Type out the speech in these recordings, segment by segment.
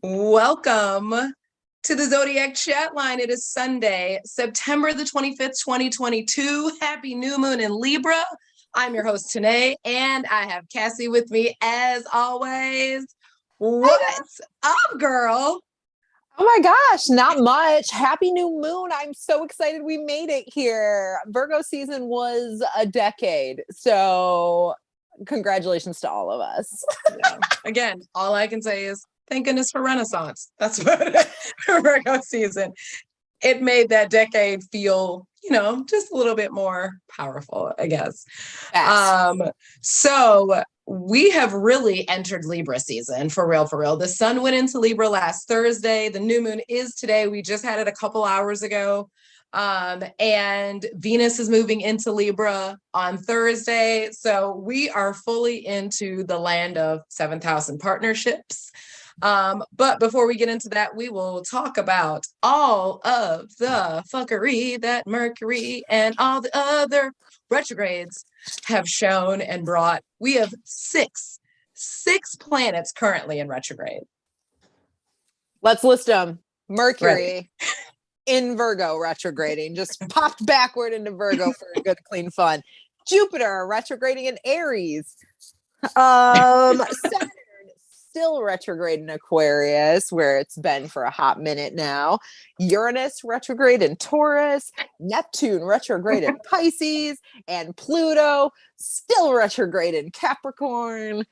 Welcome to the Zodiac Chat Line. It is Sunday, September the 25th, 2022. Happy new moon in Libra. I'm your host, Tennah, and I have Cassie with me as always. What's up, girl? Oh my gosh, not much. Happy new moon. I'm so excited we made it here. Virgo season was a decade. So congratulations to all of us. Yeah. Again, all I can say is thank goodness for Renaissance. That's what Virgo season. It made that decade feel, just a little bit more powerful, I guess. So we have really entered Libra season for real, for real. The sun went into Libra last Thursday. The new moon is today. We just had it a couple hours ago. And Venus is moving into Libra on Thursday. So we are fully into the land of 7th house and partnerships. But before we get into that, we will talk about all of the fuckery that Mercury and all the other retrogrades have shown and brought. We have six planets currently in retrograde. Let's list them. Mercury in Virgo retrograding, just popped backward into Virgo for good, clean fun. Jupiter retrograding in Aries. Saturn still retrograde in Aquarius, where it's been for a hot minute now. Uranus retrograde in Taurus, Neptune retrograde in Pisces, and Pluto still retrograde in Capricorn.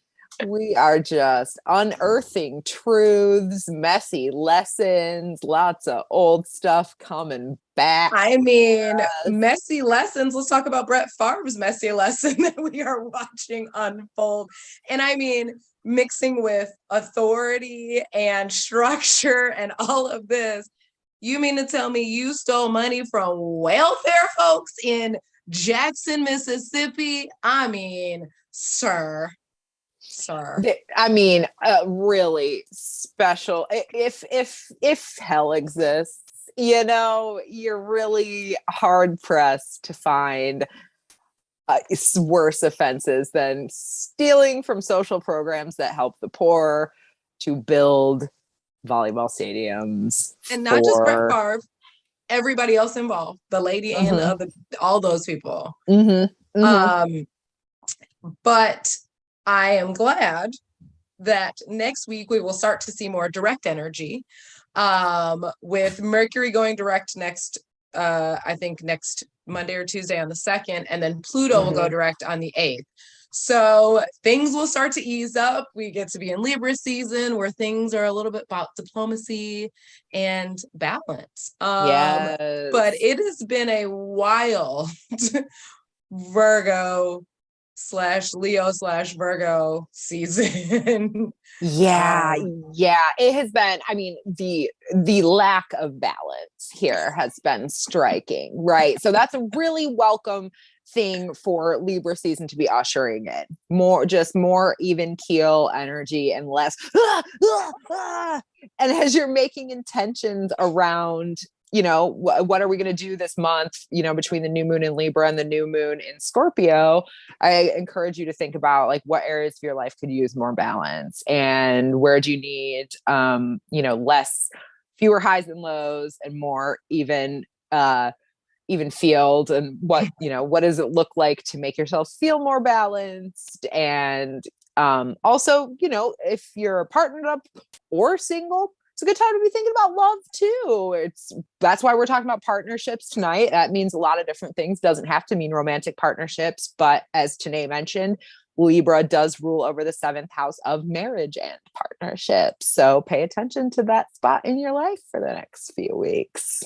We are just unearthing truths, messy lessons, lots of old stuff coming back. I mean, messy lessons. Let's talk about Brett Favre's messy lesson that we are watching unfold. And I mean, mixing with authority and structure and all of this. You mean to tell me you stole money from welfare folks in Jackson, Mississippi? I mean, sir. I mean, really special. If hell exists, you're really hard pressed to find worse offenses than stealing from social programs that help the poor to build volleyball stadiums. And not just Brett Favre, everybody else involved, the lady and all those people. But I am glad that next week we will start to see more direct energy, with Mercury going direct next Monday or Tuesday on the 2nd, and then Pluto will go direct on the 8th. So things will start to ease up. We get to be in Libra season where things are a little bit about diplomacy and balance. Yes. But it has been a wild Virgo / Leo / Virgo season. Yeah. It has been, I mean, the lack of balance here has been striking, right? So that's a really welcome thing for Libra season to be ushering in. More even keel energy and less and as you're making intentions around, what are we going to do this month, between the new moon in Libra and the new moon in Scorpio, I encourage you to think about like what areas of your life could use more balance and where do you need, fewer highs and lows and more even field, and what does it look like to make yourself feel more balanced. And also, if you're partnered up or single, it's a good time to be thinking about love too. That's why we're talking about partnerships tonight. That means a lot of different things. Doesn't have to mean romantic partnerships, but as Tennah mentioned, Libra does rule over the 7th house of marriage and partnerships. So pay attention to that spot in your life for the next few weeks.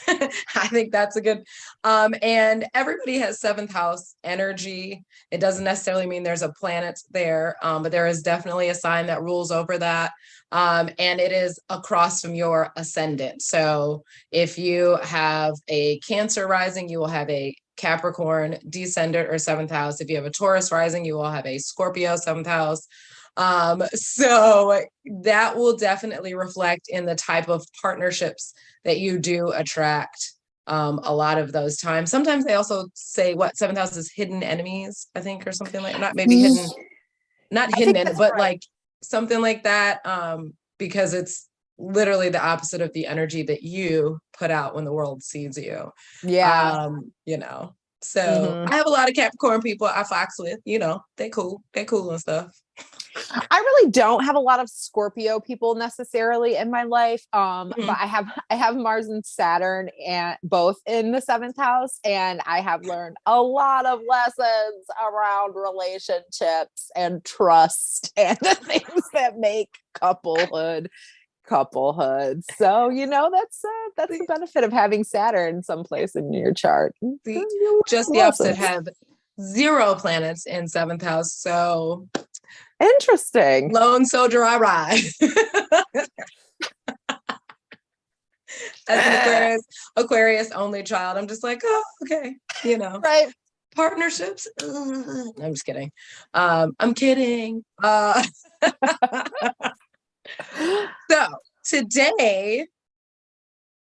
I think that's a good, and everybody has 7th house energy. It doesn't necessarily mean there's a planet there, but there is definitely a sign that rules over that. And it is across from your ascendant. So if you have a Cancer rising, you will have a Capricorn descendant or 7th house. If you have a Taurus rising, you will have a Scorpio 7th house. So that will definitely reflect in the type of partnerships that you do attract a lot of those times. Sometimes they also say 7th house is hidden enemies, I think, or something like, not maybe hidden, not hidden, but right, like something like that. because it's literally the opposite of the energy that you put out when the world sees you. Yeah. You know, so I have a lot of Capricorn people I fox with, you know, they cool and stuff. I really don't have a lot of Scorpio people necessarily in my life. But I have Mars and Saturn and both in the 7th house, and I have learned a lot of lessons around relationships and trust and the things that make couplehood. So, you know, that's the benefit of having Saturn someplace in your chart. Just the opposite, have 0 planets in 7th house. So interesting. Lone soldier I ride. As an Aquarius only child, I'm just like, oh, okay, you know, right. Partnerships. I'm just kidding. I'm kidding. So today,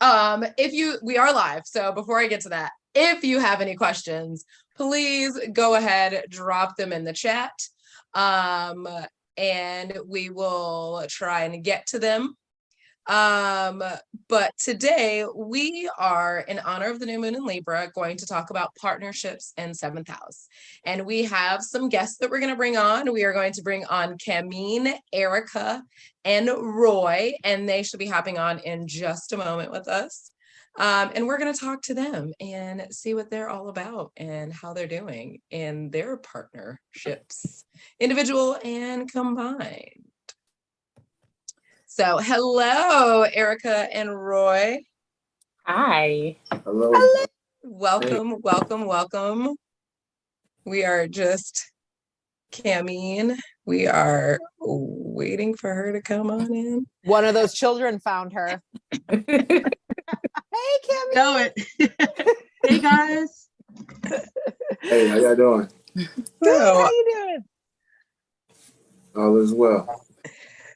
we are live. So before I get to that, if you have any questions, please go ahead, drop them in the chat. And we will try and get to them. But today we are, in honor of the new moon in Libra, going to talk about partnerships and 7th house. And we have some guests that we're going to bring on. We are going to bring on Camene, Erica, and Roy, and they should be hopping on in just a moment with us. And we're going to talk to them and see what they're all about and how they're doing in their partnerships, individual and combined. So, hello, Erica and Roy. Hi. Hello. Welcome. We are just Camene. We are waiting for her to come on in. One of those children found her. Hey, Camene. Know it. Hey, guys. Hey, how y'all doing? Good. How you doing? All is well.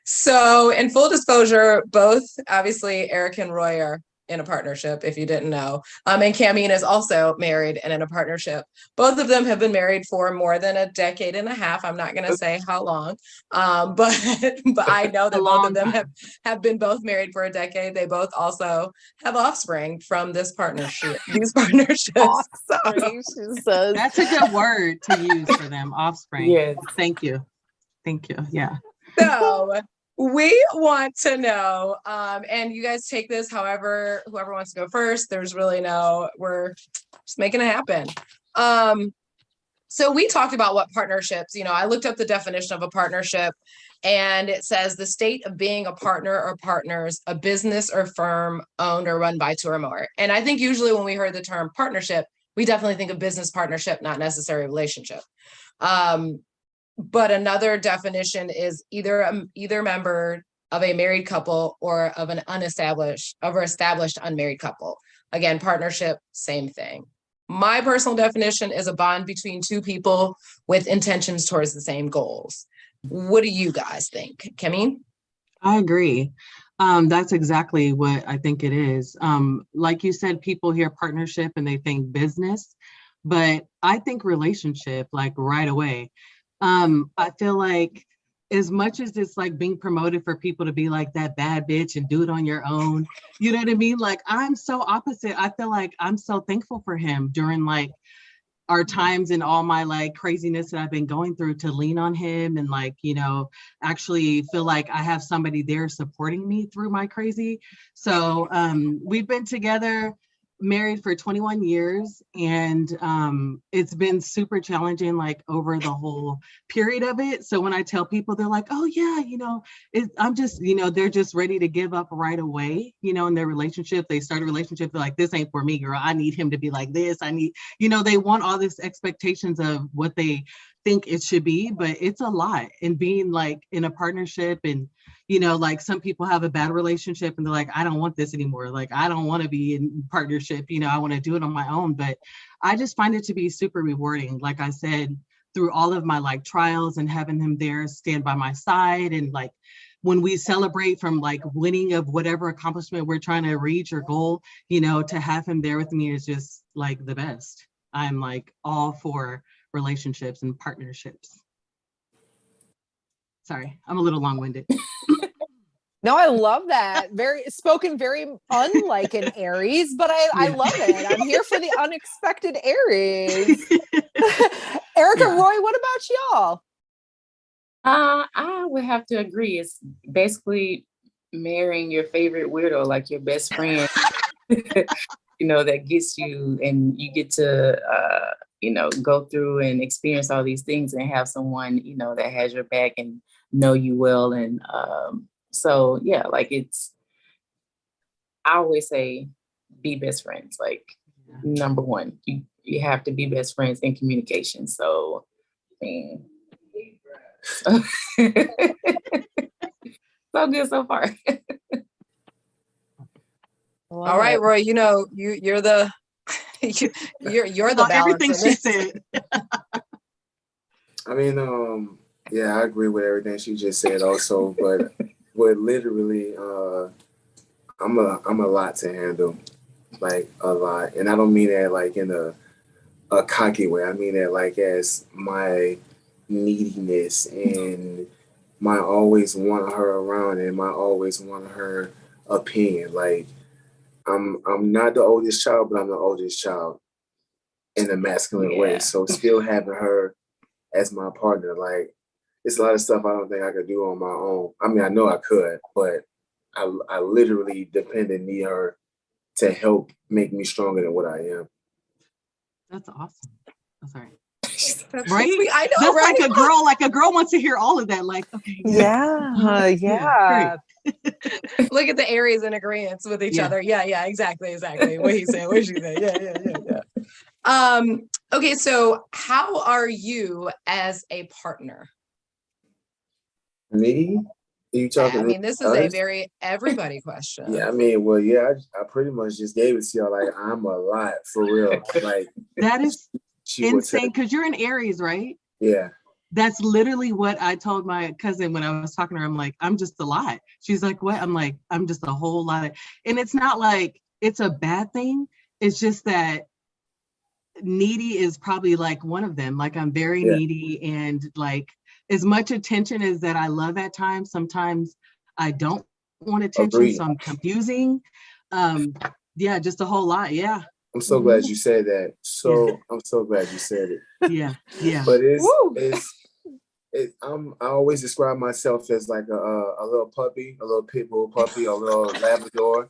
So, in full disclosure, both obviously Eric and Roy are in a partnership, if you didn't know. And Camene is also married and in a partnership. Both of them have been married for more than a decade and a half. I'm not going to say how long, but I know that both of them have been both married for a decade. They both also have offspring from this partnership. These partnerships. Offspring, she says. That's a good word to use for them. Offspring. Yes. Thank you. Yeah. So we want to know, and you guys take this however, whoever wants to go first. There's really we're just making it happen. So we talked about what partnerships, I looked up the definition of a partnership, and it says the state of being a partner or partners, a business or firm owned or run by 2 or more. And I think usually when we heard the term partnership, we definitely think of business partnership, not necessarily relationship. But another definition is either member of a married couple or of an established unmarried couple. Again, partnership, same thing. My personal definition is a bond between 2 people with intentions towards the same goals. What do you guys think? Camene? I agree. That's exactly what I think it is. Like you said, people hear partnership and they think business, but I think relationship, like right away. I feel like as much as it's like being promoted for people to be like that bad bitch and do it on your own, you know what I mean? Like, I'm so opposite. I feel like I'm so thankful for him during like our times and all my like craziness that I've been going through, to lean on him and like, actually feel like I have somebody there supporting me through my crazy. So we've been together, married for 21 years, and it's been super challenging like over the whole period of it. So when I tell people, they're like, oh yeah, I'm just, they're just ready to give up right away, in their relationship. They start a relationship, they're like, this ain't for me, girl. I need him to be like this. I need, they want all this expectations of what they think it should be, but it's a lot. And being like in a partnership, and like some people have a bad relationship and they're like, I don't want this anymore. Like, I don't want to be in partnership. I want to do it on my own. But I just find it to be super rewarding. Like I said, through all of my like trials and having him there stand by my side. And like, when we celebrate from like winning of whatever accomplishment we're trying to reach or goal, to have him there with me is just like the best. I'm like all for relationships and partnerships. Sorry, I'm a little long-winded. No, I love that. Very spoken, very unlike an Aries, but I Yeah. love it. I'm here for the unexpected Aries. Erica, Yeah. Roy, what about y'all? I would have to agree. It's basically marrying your favorite weirdo, like your best friend, that gets you and you get to, go through and experience all these things and have someone, that has your back and know you well. And so, yeah, like I always say, be best friends. Like, number one, you have to be best friends in communication. So, I mean, so good so far. All right, Roy, you're the you're the balance everything in she this. said. I mean, yeah, I agree with everything she just said also, but literally, I'm a lot to handle, like a lot. And I don't mean that like in a cocky way. I mean that like as my neediness and my always want her around and my always want her opinion. Like I'm not the oldest child, but I'm the oldest child in a masculine way. So still having her as my partner, like it's a lot of stuff I don't think I could do on my own. I mean, I know I could, but I literally depend and need her to help make me stronger than what I am. That's awesome. That's all right. That's Right? sweet. I know, That's right? like a girl wants to hear all of that. Like, okay. Yeah. Great. Look at the Aries in agreement with each Yeah. other. Yeah, exactly. What he said, what she said. Yeah. Okay, so how are you as a partner? Me? Are you talking? I mean, this is a very everybody question. Yeah, I mean, well, yeah, I pretty much just gave it to y'all. Like, I'm a lot for real. Like, That is she would insane because you're an Aries, right? Yeah. That's literally what I told my cousin when I was talking to her. I'm like, I'm just a lot. She's like, what? I'm like, I'm just a whole lot. And it's not like it's a bad thing. It's just that needy is probably like one of them. Like I'm very needy, and like as much attention as that I love at times, sometimes I don't want attention. Agreed. So I'm confusing. Yeah, just a whole lot. Yeah. I'm so glad you said that. I'm so glad you said it. Yeah. But I always describe myself as like a little puppy, a little pit bull puppy, a little Labrador.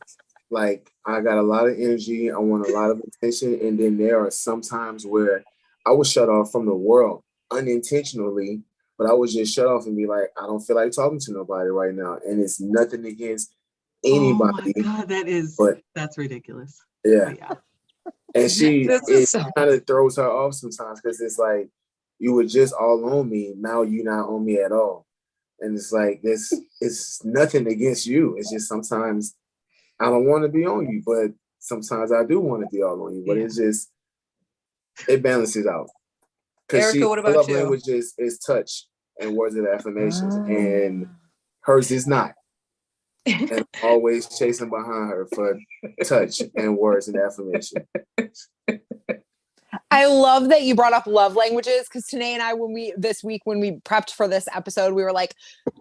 Like I got a lot of energy. I want a lot of attention. And then there are some times where I was shut off from the world unintentionally, but I would just shut off and be like, I don't feel like talking to nobody right now. And it's nothing against anybody. Oh my God, that's ridiculous. Yeah. And it so kind of throws her off sometimes because it's like, you were just all on me. Now you're not on me at all. And it's like, it's nothing against you. It's just sometimes I don't want to be on you, but sometimes I do want to be all on you. But it's just, it balances out. Erica, what about her love you? language is touch and words of affirmations. And hers is not. And I'm always chasing behind her for touch and words and affirmation. I love that you brought up love languages because Tennah and I, when we prepped for this episode, we were like,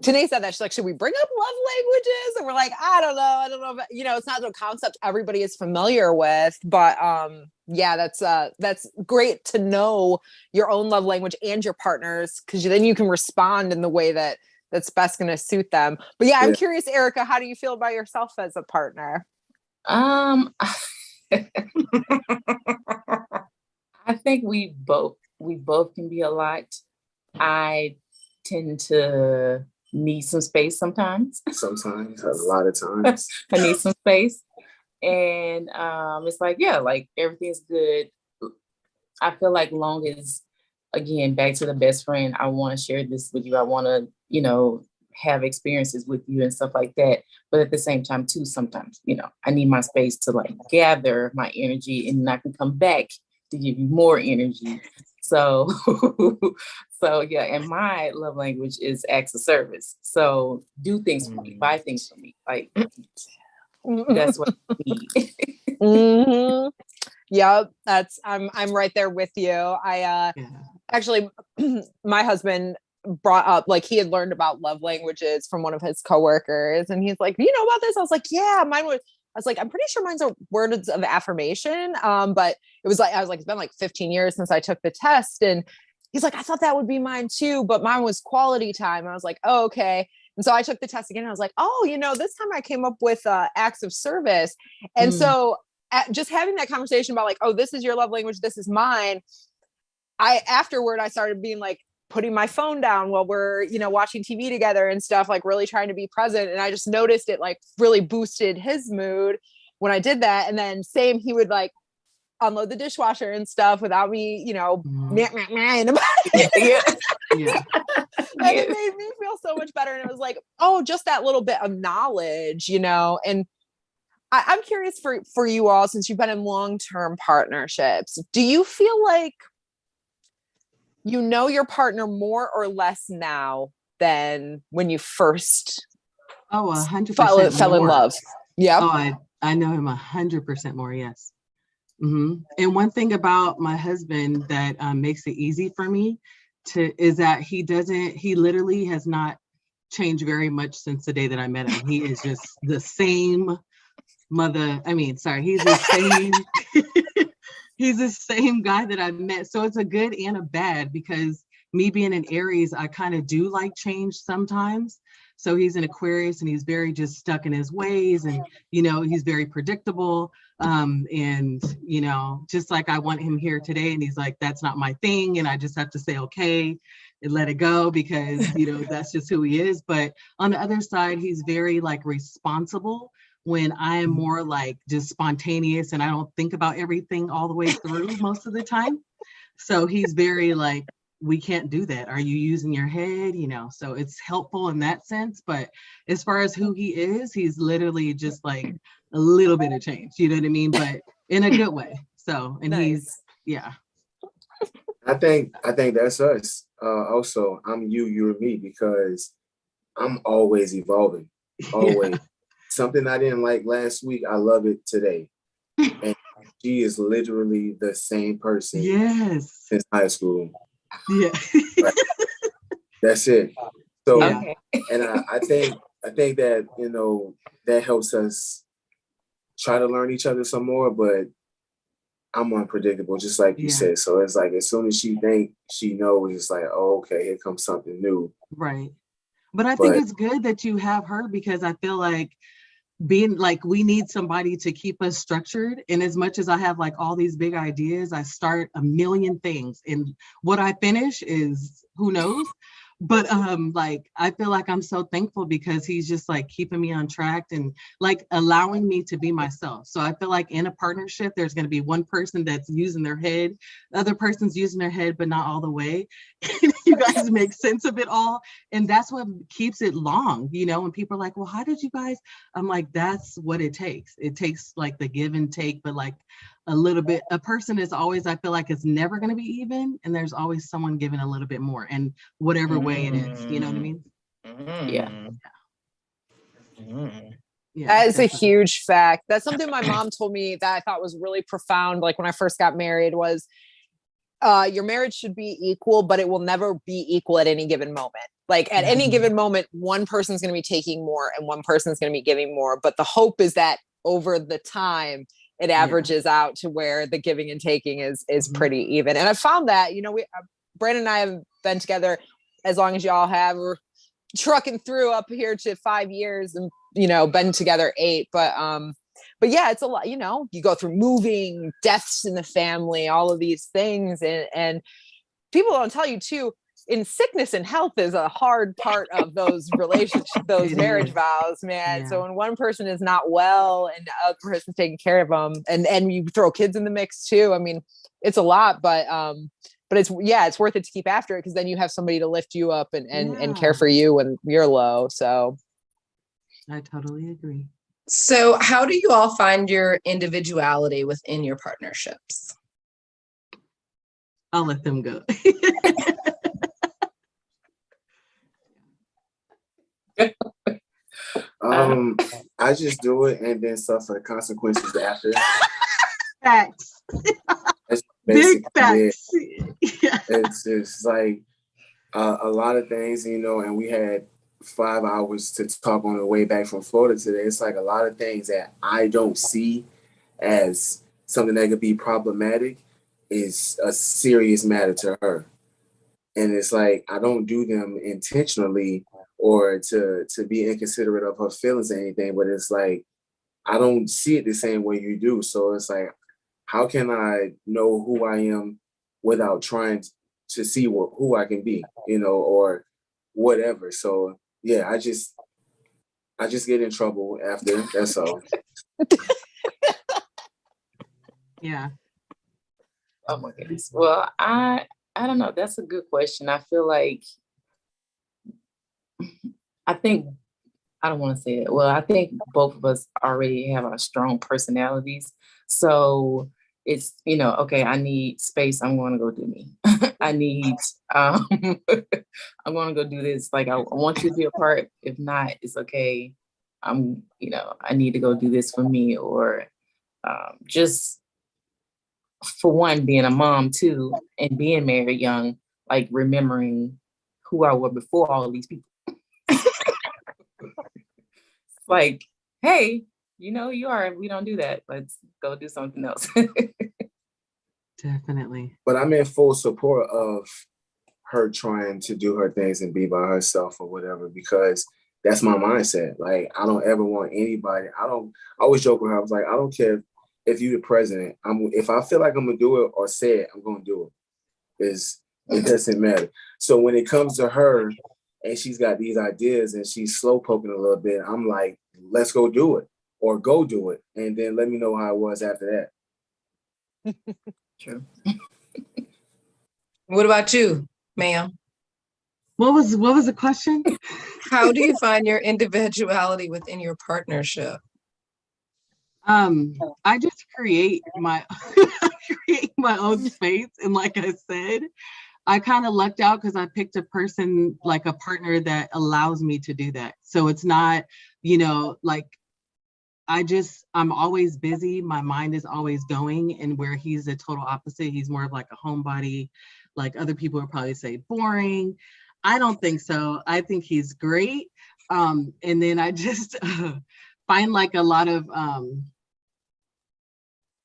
Tennah said that she's like, should we bring up love languages? And we're like, I don't know, but, it's not a concept everybody is familiar with, but yeah, that's great to know your own love language and your partners because then you can respond in the way that's best going to suit them. But yeah, I'm curious, Erica, how do you feel about yourself as a partner? I think we both can be a lot. I tend to need some space sometimes. Sometimes, a lot of times. I need some space. And it's like, yeah, like everything's good. I feel like long as, again, back to the best friend, I want to share this with you. I want to, have experiences with you and stuff like that. But at the same time, too, sometimes, I need my space to like gather my energy and I can come back to give you more energy. So yeah, and my love language is acts of service. So do things for me, buy things for me. Like that's what I need. Mm-hmm. Yeah, I'm right there with you. Actually, my husband brought up, like, he had learned about love languages from one of his coworkers, and he's like, you know about this? I was like, yeah, I was like, I'm pretty sure mine's a words of affirmation. But it was like, I was like, it's been like 15 years since I took the test. And he's like, I thought that would be mine too, but mine was quality time. And I was like, oh, okay. And so I took the test again. And I was like, oh, this time I came up with acts of service. And so just having that conversation about like, oh, this is your love language, this is mine. Afterward, I started being like, putting my phone down while we're, watching TV together and stuff, like really trying to be present. And I just noticed it like really boosted his mood when I did that. And then he would like unload the dishwasher and stuff without me, in the Yeah. And it made me feel so much better. And it was like, oh, just that little bit of knowledge, and I'm curious for you all, since you've been in long-term partnerships, do you feel like you know your partner more or less now than when you first 100% fell in love? Yeah. Oh, I know him 100% more. Yes. Mm-hmm. And one thing about my husband that makes it easy for me is that he literally has not changed very much since the day that I met him. He is just the same he's the same. He's the same guy that I met. So it's a good and a bad, because me being an Aries, I kind of do like change sometimes. So he's an Aquarius and he's very just stuck in his ways, and, he's very predictable. And, just like I want him here today and he's like, that's not my thing. And I just have to say, okay, and let it go, because, that's just who he is. But on the other side, he's very like responsible, when I am more like just spontaneous and I don't think about everything all the way through most of the time. So he's very like, we can't do that. Are you using your head? So it's helpful in that sense. But as far as who he is, he's literally just like a little bit of change, you know what I mean? But in a good way. So, and nice. I think that's us. Also, I'm you're me, because I'm always evolving, always. Something I didn't like last week, I love it today. And she is literally the same person since high school. Yeah. Right. That's it. So, Okay. And I think that, that helps us try to learn each other some more, but I'm unpredictable, just like you said. So it's like, as soon as she thinks she knows, it's like, oh, okay, here comes something new. Right. But I think it's good that you have her, because I feel like being like, we need somebody to keep us structured. And as much as I have like all these big ideas, I start a million things, and what I finish is who knows. But like, I feel like I'm so thankful, because he's just like keeping me on track and like allowing me to be myself. So I feel like in a partnership, there's going to be one person that's using their head, the other person's using their head, but not all the way. You guys make sense of it all. And that's what keeps it long, when people are like, well, how did you guys? I'm like, that's what it takes. It takes like the give and take, but like a little bit. A person is always, I feel like it's never going to be even. And there's always someone giving a little bit more, and whatever way it is, you know what I mean? Yeah. Yeah, that is definitely. a huge fact. That's something my mom told me that I thought was really profound. Like when I first got married, was your marriage should be equal, but it will never be equal at any given moment. Like at any given moment, one person's going to be taking more and one person's going to be giving more. But the hope is that over the time, it averages out to where the giving and taking is pretty even. And I found that, Brandon and I have been together as long as y'all have. We're trucking through up here to 5 years, and, been together 8. But yeah, it's a lot, you go through moving, deaths in the family, all of these things. And people don't tell you too, in sickness and health is a hard part of those relationships, those marriage vows, man. Yeah. So when one person is not well and the other person's taking care of them, and you throw kids in the mix too. I mean, it's a lot, but it's worth it to keep after it, because then you have somebody to lift you up and care for you when you're low. So I totally agree. So how do you all find your individuality within your partnerships? I'll let them go. I just do it and then suffer the consequences after. Facts. That's big facts. Yeah. It's like, A lot of things, you know, and we had 5 hours to talk on the way back from Florida today. It's like a lot of things that I don't see as something that could be problematic is a serious matter to her. And it's like I don't do them intentionally or to be inconsiderate of her feelings or anything, but it's like I don't see it the same way you do. So it's like, how can I know who I am without trying to see who I can be, you know, or whatever. So yeah, I just get in trouble after. That's all. Yeah. Oh my goodness. Well, I don't know. That's a good question. I feel like I think I don't want to say it. Well, I think both of us already have our strong personalities. So it's, you know, okay, I need space. I'm going to go do me. I need, I'm going to go do this. Like, I want you to be a part. If not, it's okay. You know, I need to go do this for me, or just for one, being a mom too, and being married young, like remembering who I was before all these people. Like, hey, you know, we don't do that. Let's go do something else. Definitely. But I'm in full support of her trying to do her things and be by herself or whatever, because that's my mindset. Like, I don't ever want anybody. I always joke with her. I was like, I don't care if you're the president. If I feel like I'm gonna do it or say it, I'm gonna do it. It doesn't matter. So when it comes to her and she's got these ideas and she's slow poking a little bit, I'm like, let's go do it, or go do it, and then let me know how it was after that. True. What about you, ma'am? What was the question? How do you find your individuality within your partnership? I just create my own space, and like I said, I kind of lucked out because I picked a person, like a partner that allows me to do that. So it's not, you know, like I'm always busy. My mind is always going, and where he's the total opposite. He's more of like a homebody. Like other people would probably say boring. I don't think so. I think he's great. And then I just find like a lot of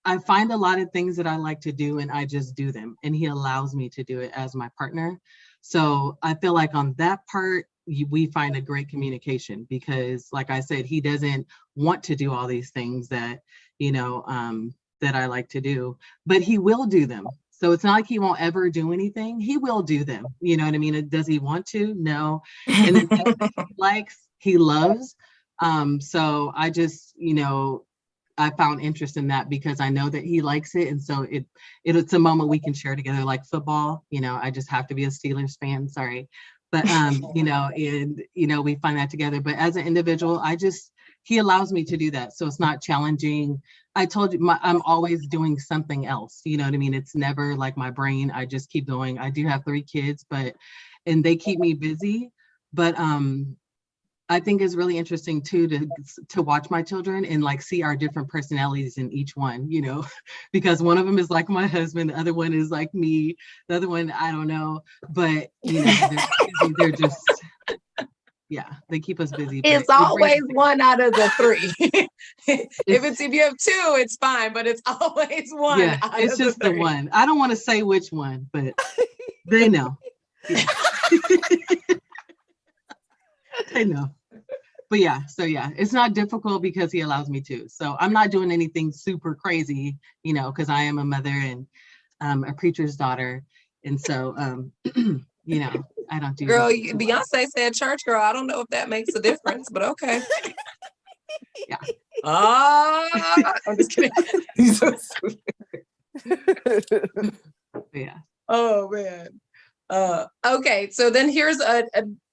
I find a lot of things that I like to do, and I just do them, and he allows me to do it as my partner. So I feel like on that part, we find a great communication, because like I said, he doesn't want to do all these things that, you know, that I like to do, but he will do them. So it's not like he won't ever do anything. He will do them. You know what I mean? Does he want to? No. And then he likes, he loves. So I just, you know, I found interest in that because I know that he likes it. And so it's a moment we can share together, like football. You know, I just have to be a Steelers fan, sorry. But, you know, and, you know, we find that together. But as an individual, he allows me to do that. So it's not challenging. I told you, I'm always doing something else. You know what I mean? It's never like my brain. I just keep going. I do have 3 kids, and they keep me busy. But, I think it's really interesting too to watch my children and like see our different personalities in each one, you know, because one of them is like my husband, the other one is like me, the other one, I don't know, but you know, they're just, yeah, they keep us busy. It's always one out of the 3. If you have 2, it's fine, but it's always one. Yeah, it's just the one. I don't want to say which one, but they know. Yeah. I know. But yeah, so yeah, it's not difficult because he allows me to. So I'm not doing anything super crazy, you know, because I am a mother and a preacher's daughter. And so, you know, I don't do. Girl, Beyonce said church girl. I don't know if that makes a difference, but okay. Yeah. I'm just kidding. Yeah. Oh, man. Okay, so then here's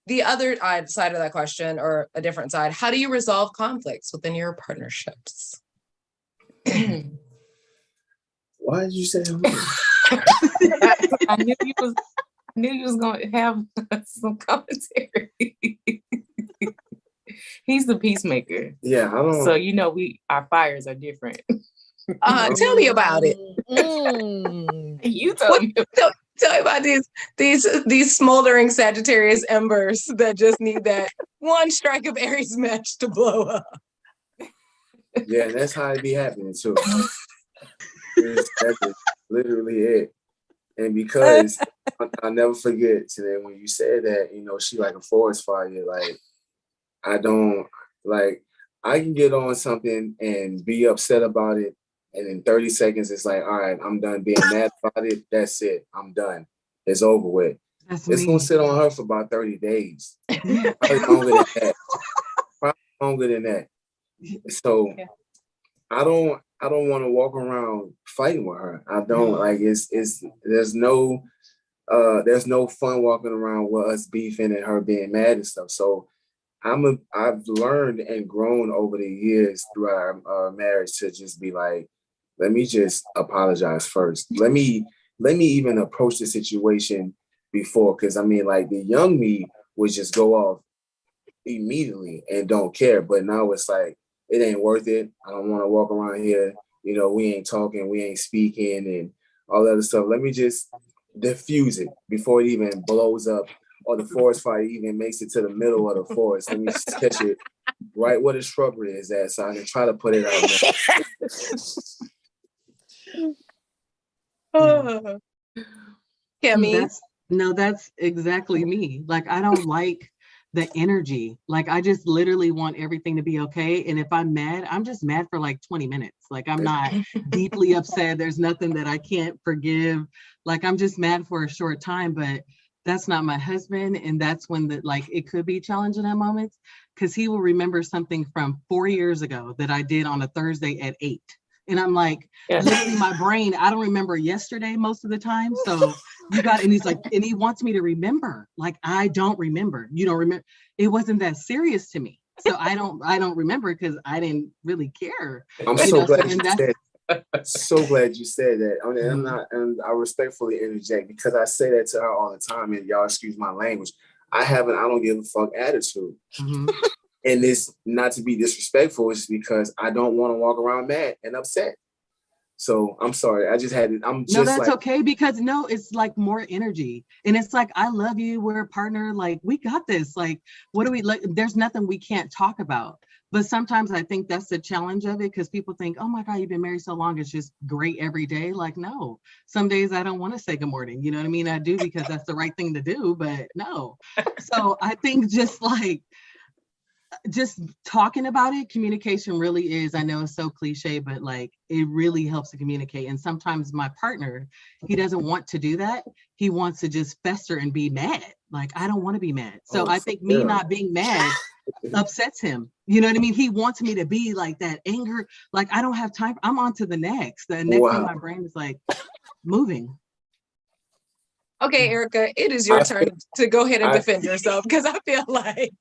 the other side of that question, or a different side. How do you resolve conflicts within your partnerships? Why did you say I knew you was going to have some commentary. He's the peacemaker. Yeah, I don't. So, you know, our fires are different. Tell me about it. You told me. Tell me about these smoldering Sagittarius embers that just need that one strike of Aries match to blow up. Yeah, and that's how it be happening too. That's literally it. And because I'll never forget today when you said that, you know, she like a forest fire, like I can get on something and be upset about it. And in 30 seconds, it's like, all right, I'm done being mad about it. That's it. I'm done. It's over with. It's going to sit on her for about 30 days. Probably longer than that. So I don't want to walk around fighting with her. I don't like there's no fun walking around with us beefing and her being mad and stuff. So I've learned and grown over the years throughout our marriage to just be like, let me just apologize first. Let me even approach the situation before, because I mean, like the young me would just go off immediately and don't care. But now it's like, it ain't worth it. I don't want to walk around here. You know, we ain't talking, we ain't speaking and all that other stuff. Let me just diffuse it before it even blows up or the forest fire even makes it to the middle of the forest. Let me just catch it right where the shrubbery is at so I can try to put it out there. Camene? That's exactly me. Like, I don't like the energy. Like, I just literally want everything to be okay. And if I'm mad, I'm just mad for like 20 minutes. Like, I'm not deeply upset. There's nothing that I can't forgive. Like, I'm just mad for a short time, but that's not my husband. And that's when it could be challenging at moments, because he will remember something from 4 years ago that I did on a Thursday at 8. And I'm like, literally my brain, I don't remember yesterday most of the time. So and he's like, and he wants me to remember. Like, I don't remember. You don't remember. It wasn't that serious to me. So I don't remember because I didn't really care. I'm so glad you said that. I mean, I'm not, and I respectfully interject because I say that to her all the time. And y'all excuse my language. I don't give a fuck attitude. Mm-hmm. And it's not to be disrespectful, it's because I don't want to walk around mad and upset. So I'm sorry. I just had it. That's okay, because it's like more energy. And it's like, I love you. We're a partner. Like, we got this. Like, what do we like? There's nothing we can't talk about. But sometimes I think that's the challenge of it, because people think, oh my God, you've been married so long, it's just great every day. Like, no, some days I don't want to say good morning. You know what I mean? I do because that's the right thing to do, but no. So I think just talking about it, communication really is, I know it's so cliche, but like, it really helps to communicate. And sometimes my partner, he doesn't want to do that. He wants to just fester and be mad. Like, I don't want to be mad. So I think me not being mad upsets him. You know what I mean? He wants me to be like that anger. Like, I don't have time. I'm on to the next. The next thing my brain is like moving. Okay, Erica, it is your turn to go ahead and defend yourself, because I feel like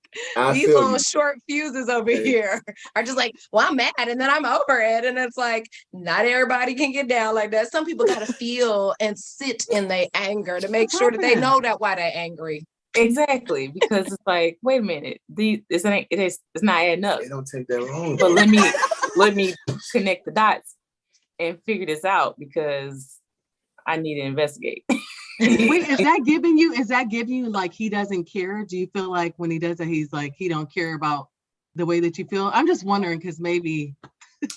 these little short fuses over here are just like, well, I'm mad and then I'm over it. And it's like, not everybody can get down like that. Some people got to feel and sit in their anger to make sure that they know that why they're angry. Exactly, because it's like, wait a minute, it's not adding up. It don't take that long. But let me connect the dots and figure this out, because I need to investigate. Wait, is that giving you like he doesn't care? Do you feel like when he does it, he's like, he don't care about the way that you feel? I'm just wondering, because maybe.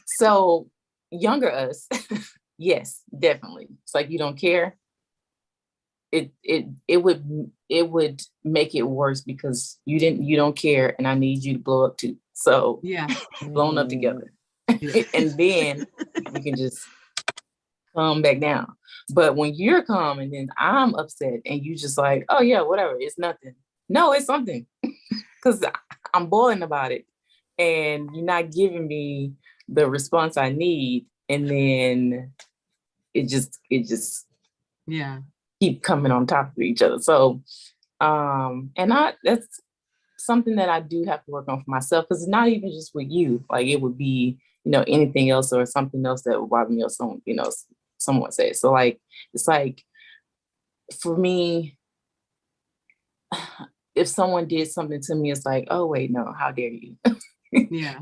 So younger us, yes, definitely. It's like, you don't care. It would make it worse, because you don't care, and I need you to blow up too. So blown up together. And then we can just calm back down. But when you're calm and then I'm upset and you just like, oh yeah, whatever, it's nothing. No, it's something, because I'm boiling about it and you're not giving me the response I need. And then it just keep coming on top of each other. So, that's something that I do have to work on for myself, because it's not even just with you. Like, it would be, anything else or something else that would bother me, or someone says. So like, it's like, for me, if someone did something to me, it's like, oh wait, no, how dare you? Yeah.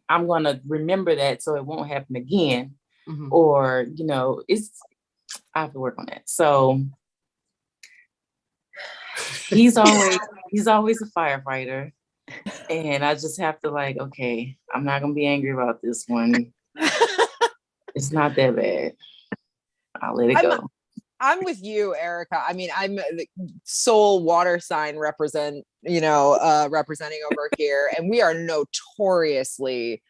I'm gonna remember that so it won't happen again. Mm-hmm. Or, I have to work on that. So he's always a firefighter. And I just have to like, okay, I'm not gonna be angry about this one. It's not that bad. I'll let it go. I'm with you, Erica. I mean, I'm the soul water sign representing over here, and we are notoriously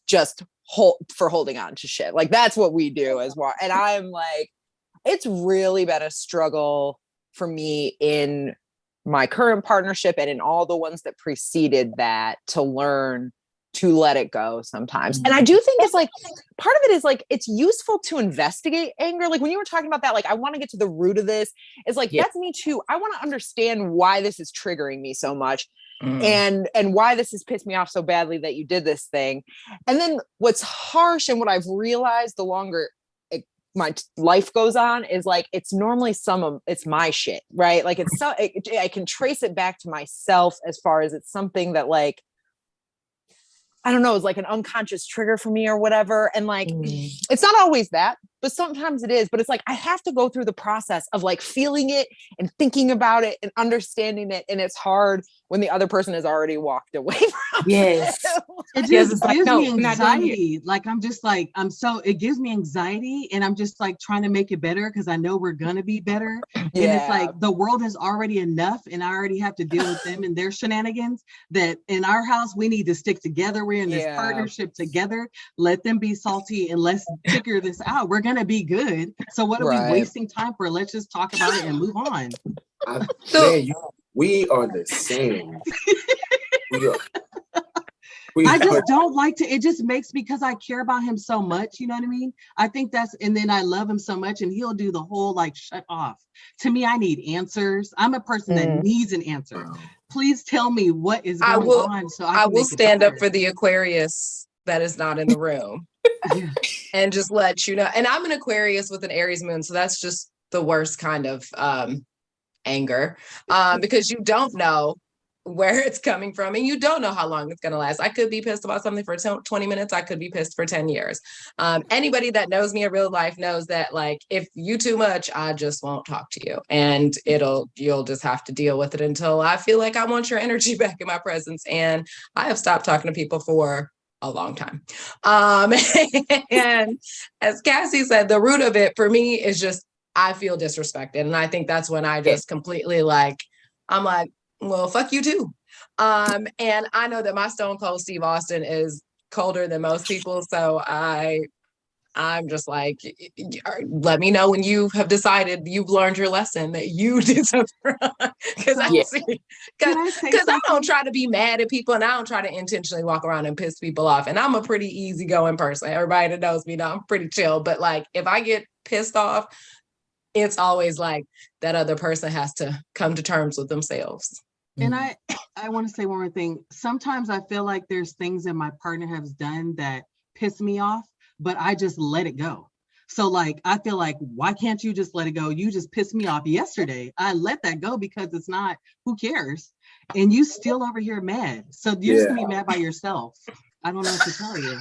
just holding on to shit. Like that's what we do as well. And I'm like, it's really been a struggle for me in my current partnership and in all the ones that preceded that to learn to let it go sometimes. And I do think it's like, part of it is like, it's useful to investigate anger. Like when you were talking about that, like, I want to get to the root of this. It's like, that's me too. I want to understand why this is triggering me so much and why this has pissed me off so badly that you did this thing. And then what's harsh and what I've realized the longer my life goes on is like, it's normally it's my shit, right? Like I can trace it back to myself as far as it's something that like, I don't know, it's like an unconscious trigger for me or whatever. And like, it's not always that, but sometimes it is, but it's like, I have to go through the process of like feeling it and thinking about it and understanding it. And it's hard when the other person has already walked away from it. It just gives me anxiety. Like, I'm just like, it gives me anxiety and I'm just like trying to make it better because I know we're going to be better. Yeah. And it's like, the world is already enough and I already have to deal with them and their shenanigans that in our house, we need to stick together. We're in this partnership together. Let them be salty and let's figure this out. We're going to be good. So what are we wasting time for? Let's just talk about it and move on. We are the same. I just don't like to, it just makes, because I care about him so much, you know what I mean? I think and then I love him so much and he'll do the whole like shut off. To me, I need answers. I'm a person that needs an answer. Please tell me what is going on. So I will stand up for the Aquarius that is not in the room and just let you know. And I'm an Aquarius with an Aries moon. So that's just the worst kind of anger because you don't know where it's coming from and you don't know how long it's going to last. I could be pissed about something for 20 minutes. I could be pissed for 10 years. Anybody that knows me in real life knows that like, if you too much, I just won't talk to you and you'll just have to deal with it until I feel like I want your energy back in my presence. And I have stopped talking to people for a long time. And as Cassie said, the root of it for me is just, I feel disrespected. And I think that's when I just completely I'm like, well, fuck you too. And I know that my Stone Cold Steve Austin is colder than most people. So I'm just like, let me know when you have decided you've learned your lesson that you did something wrong. Because I don't try to be mad at people and I don't try to intentionally walk around and piss people off. And I'm a pretty easygoing person. Everybody that knows me know I'm pretty chill. But like, if I get pissed off, it's always like that other person has to come to terms with themselves. And I want to say one more thing. Sometimes I feel like there's things that my partner has done that piss me off, but I just let it go. So like, I feel like, why can't you just let it go? You just pissed me off yesterday. I let that go because it's not, who cares? And you still over here mad. So you're just gonna be mad by yourself. I don't know what to tell you.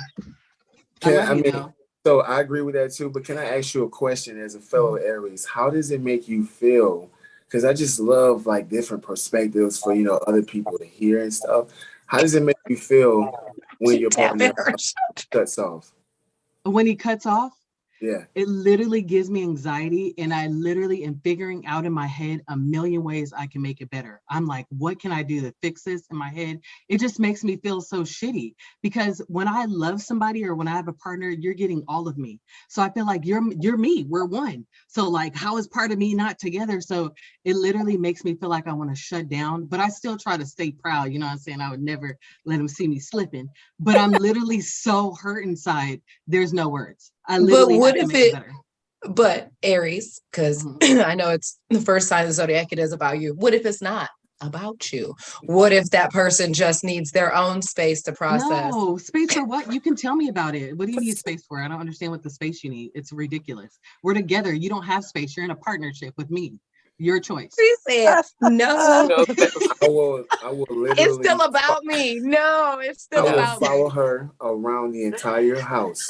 So I agree with that too, but can I ask you a question as a fellow Aries? How does it make you feel? Because I just love like different perspectives for, other people to hear and stuff. How does it make you feel when your partner cuts off? When he cuts off? Yeah. It literally gives me anxiety and I literally am figuring out in my head a million ways I can make it better. I'm like, what can I do to fix this in my head? It just makes me feel so shitty because when I love somebody or when I have a partner, you're getting all of me. So I feel like you're me, we're one. So like, how is part of me not together? So it literally makes me feel like I want to shut down, but I still try to stay proud. You know what I'm saying? I would never let him see me slipping, but I'm literally so hurt inside. There's no words. But Aries, because I know it's the first sign of the zodiac, it is about you. What if it's not about you? What if that person just needs their own space to process? No, space for what? You can tell me about it. What do you need space for? I don't understand what the space you need. It's ridiculous. We're together. You don't have space. You're in a partnership with me. Your choice. She said, no. I will literally. It's still about me. No, it's still about me. I will follow her around the entire house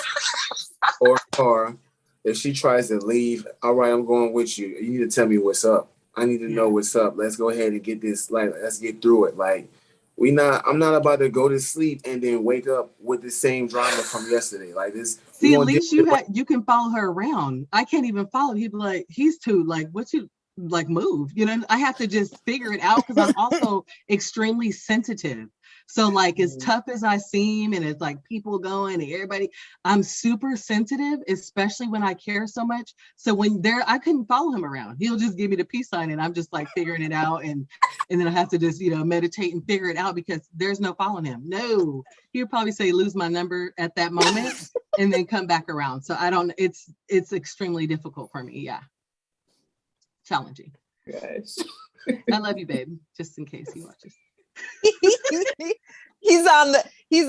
or car if she tries to leave, all right, I'm going with you. You need to tell me what's up. I need to know what's up. Let's go ahead and get this, like, let's get through it. Like, I'm not about to go to sleep and then wake up with the same drama from yesterday. Like this. See, at least you can follow her around. I can't even follow. He'd be like, he's too like, what you like move, you know? I have to just figure it out because I'm also extremely sensitive. So like as tough as I seem and it's like people going and everybody, I'm super sensitive, especially when I care so much. So when I couldn't follow him around. He'll just give me the peace sign and I'm just like figuring it out. And then I have to just, meditate and figure it out because there's no following him. No, he would probably say, lose my number at that moment and then come back around. So it's extremely difficult for me. Yeah. Challenging. Gosh. I love you, babe, just in case he watches. he's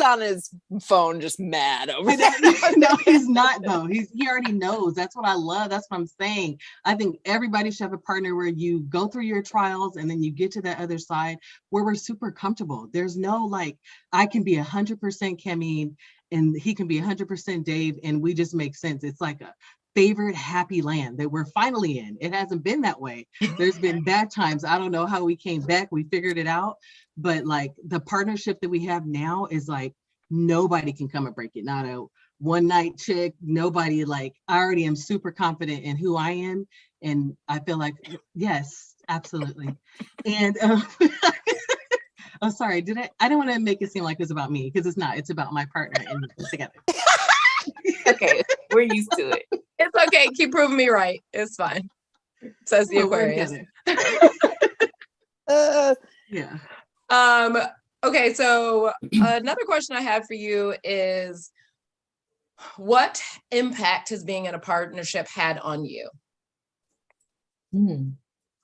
on his phone just mad over there. No, he's not though. He already knows. That's what I love. That's what I'm saying. I think everybody should have a partner where you go through your trials and then you get to that other side where we're super comfortable. There's no like, I can be 100% Camene and he can be 100% Dave and we just make sense. It's like a favorite happy land that we're finally in. It hasn't been that way. There's been bad times. I don't know how we came back. We figured it out. But like the partnership that we have now is like nobody can come and break it. Not a one night chick. Nobody. Like I already am super confident in who I am. And I feel like, yes, absolutely. And I'm sorry, I didn't want to make it seem like it's about me because it's not. It's about my partner and together. Okay, we're used to it. It's okay. Keep proving me right. It's fine. Says the Aquarius. Yeah. Okay, so another question I have for you is what impact has being in a partnership had on you?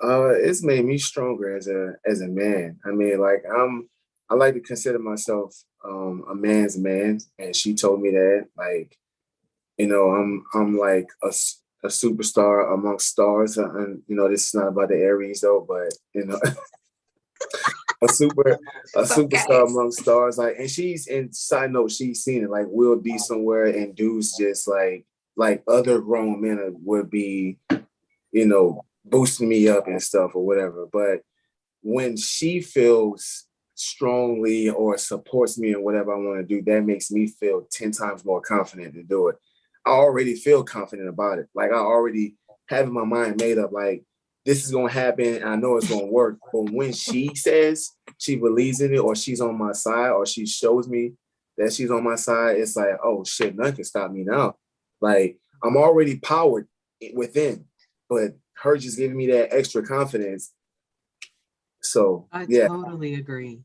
It's made me stronger as a man. I mean, like I like to consider myself a man's man, and she told me that, like, I'm like a superstar amongst stars, and this is not about the Aries though, but a superstar amongst stars, like, and side note, she's seen it, like we'll be somewhere and dudes just like other grown men would be, boosting me up and stuff or whatever. But when she feels strongly or supports me in whatever I want to do, that makes me feel 10 times more confident to do it. I already feel confident about it. Like I already have my mind made up, like, this is going to happen. And I know it's going to work. But when she says she believes in it, or she's on my side, or she shows me that she's on my side, it's like, oh shit, nothing can stop me now. Like I'm already powered within, but her just giving me that extra confidence. So I yeah. totally agree.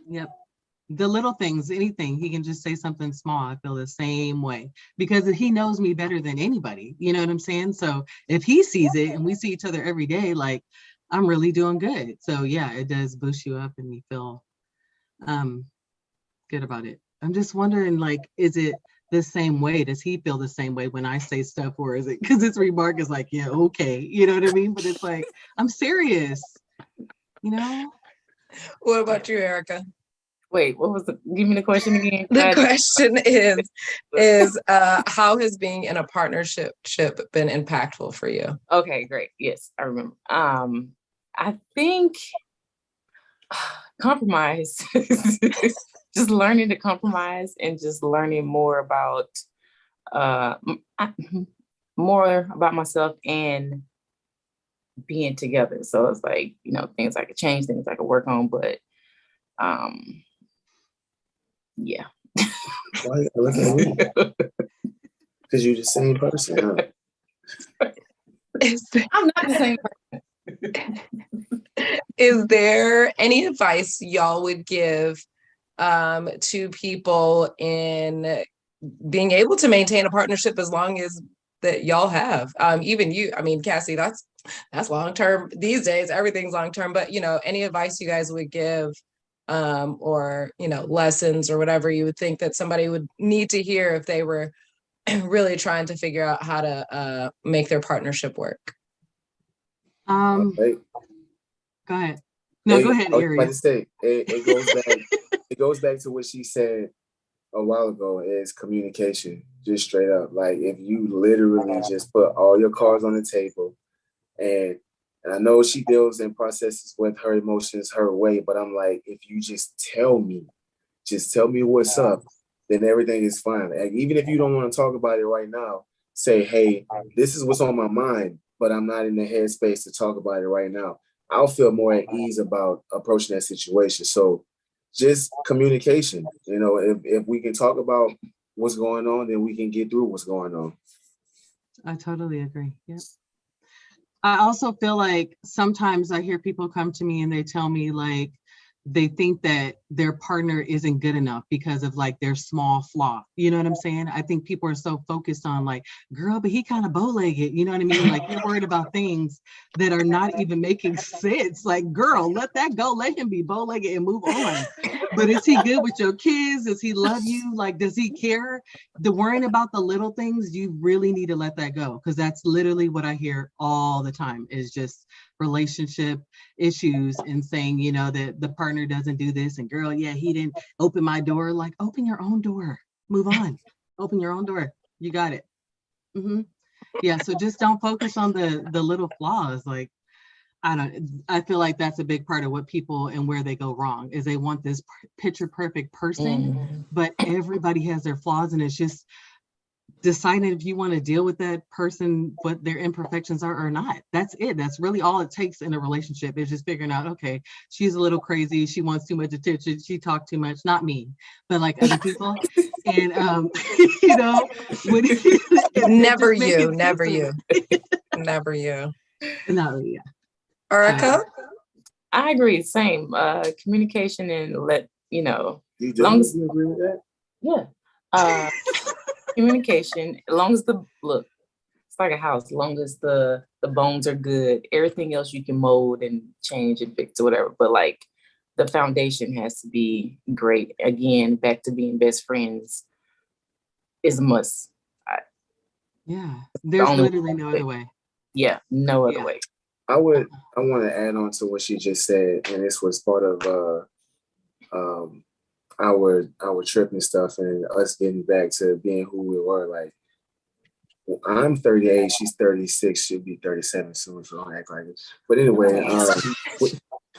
Yep. The little things, anything, he can just say something small. I feel the same way because he knows me better than anybody. You know what I'm saying? So if he sees it and we see each other every day, like I'm really doing good. So yeah, it does boost you up and you feel good about it. I'm just wondering, like, is it the same way? Does he feel the same way when I say stuff, or is it because his remark is like, yeah, okay, you know what I mean? But it's like, I'm serious, What about you, Erica? Wait, what was give me the question again? The question is how has being in a partnership been impactful for you? Okay, great. Yes, I remember. I think compromise, just learning to compromise and just learning more about myself and being together. So it's like, things I could change, things I could work on, but yeah. Why you look at me? Because you're the same person, huh? I'm not the same person. Is there any advice y'all would give to people in being able to maintain a partnership as long as that y'all have? Even you, I mean, Cassie, that's long term these days. Everything's long term. But any advice you guys would give, or lessons or whatever you would think that somebody would need to hear if they were really trying to figure out how to make their partnership work? Go ahead. No, go ahead, I was Ari. about to say, it goes back to what she said a while ago is communication, just straight up. Like if you literally just put all your cards on the table, and I know she deals and processes with her emotions her way, but I'm like, if you just tell me what's up, then everything is fine. Like, even if you don't want to talk about it right now, say, hey, this is what's on my mind, but I'm not in the headspace to talk about it right now. I'll feel more at ease about approaching that situation. So just communication, you know, if we can talk about what's going on, then we can get through what's going on. I totally agree. Yep. I also feel like sometimes I hear people come to me and they tell me like they think that their partner isn't good enough because of like their small flaw. You know what I'm saying? I think people are so focused on like, girl, but he kind of bow-legged. You know what I mean? Like you're worried about things that are not even making sense. Like, girl, let that go. Let him be bow-legged and move on. But is he good with your kids? Does he love you? Like, does he care? The worrying about the little things, you really need to let that go. Because that's literally what I hear all the time is just relationship issues and saying, you know, that the partner doesn't do this and girl, yeah, he didn't open my door. Like, open your own door, move on, open your own door. You got it. Yeah. So just don't focus on the little flaws. Like, I feel like that's a big part of what people and where they go wrong is they want this picture perfect person, but everybody has their flaws and it's just deciding if you want to deal with that person, what their imperfections are or not. That's it. That's really all it takes in a relationship is just figuring out, okay, she's a little crazy. She wants too much attention. She talks too much, not me, but like other people. And, you know, never you. Never you. No, yeah. Erica? I agree. Same. Communication and let, you know, You long as you agree with that? Yeah. Communication, as long as it's like a house, as long as the bones are good, everything else you can mold and change and fix or whatever. But like the foundation has to be great. Again, back to being best friends is a must. Yeah. There's literally no other way. Yeah, no other way. I want to add on to what she just said, and this was part of our trip and stuff, and us getting back to being who we were. Like, I'm 38, she's 36, she'll be 37 soon, so don't act like it. But anyway, How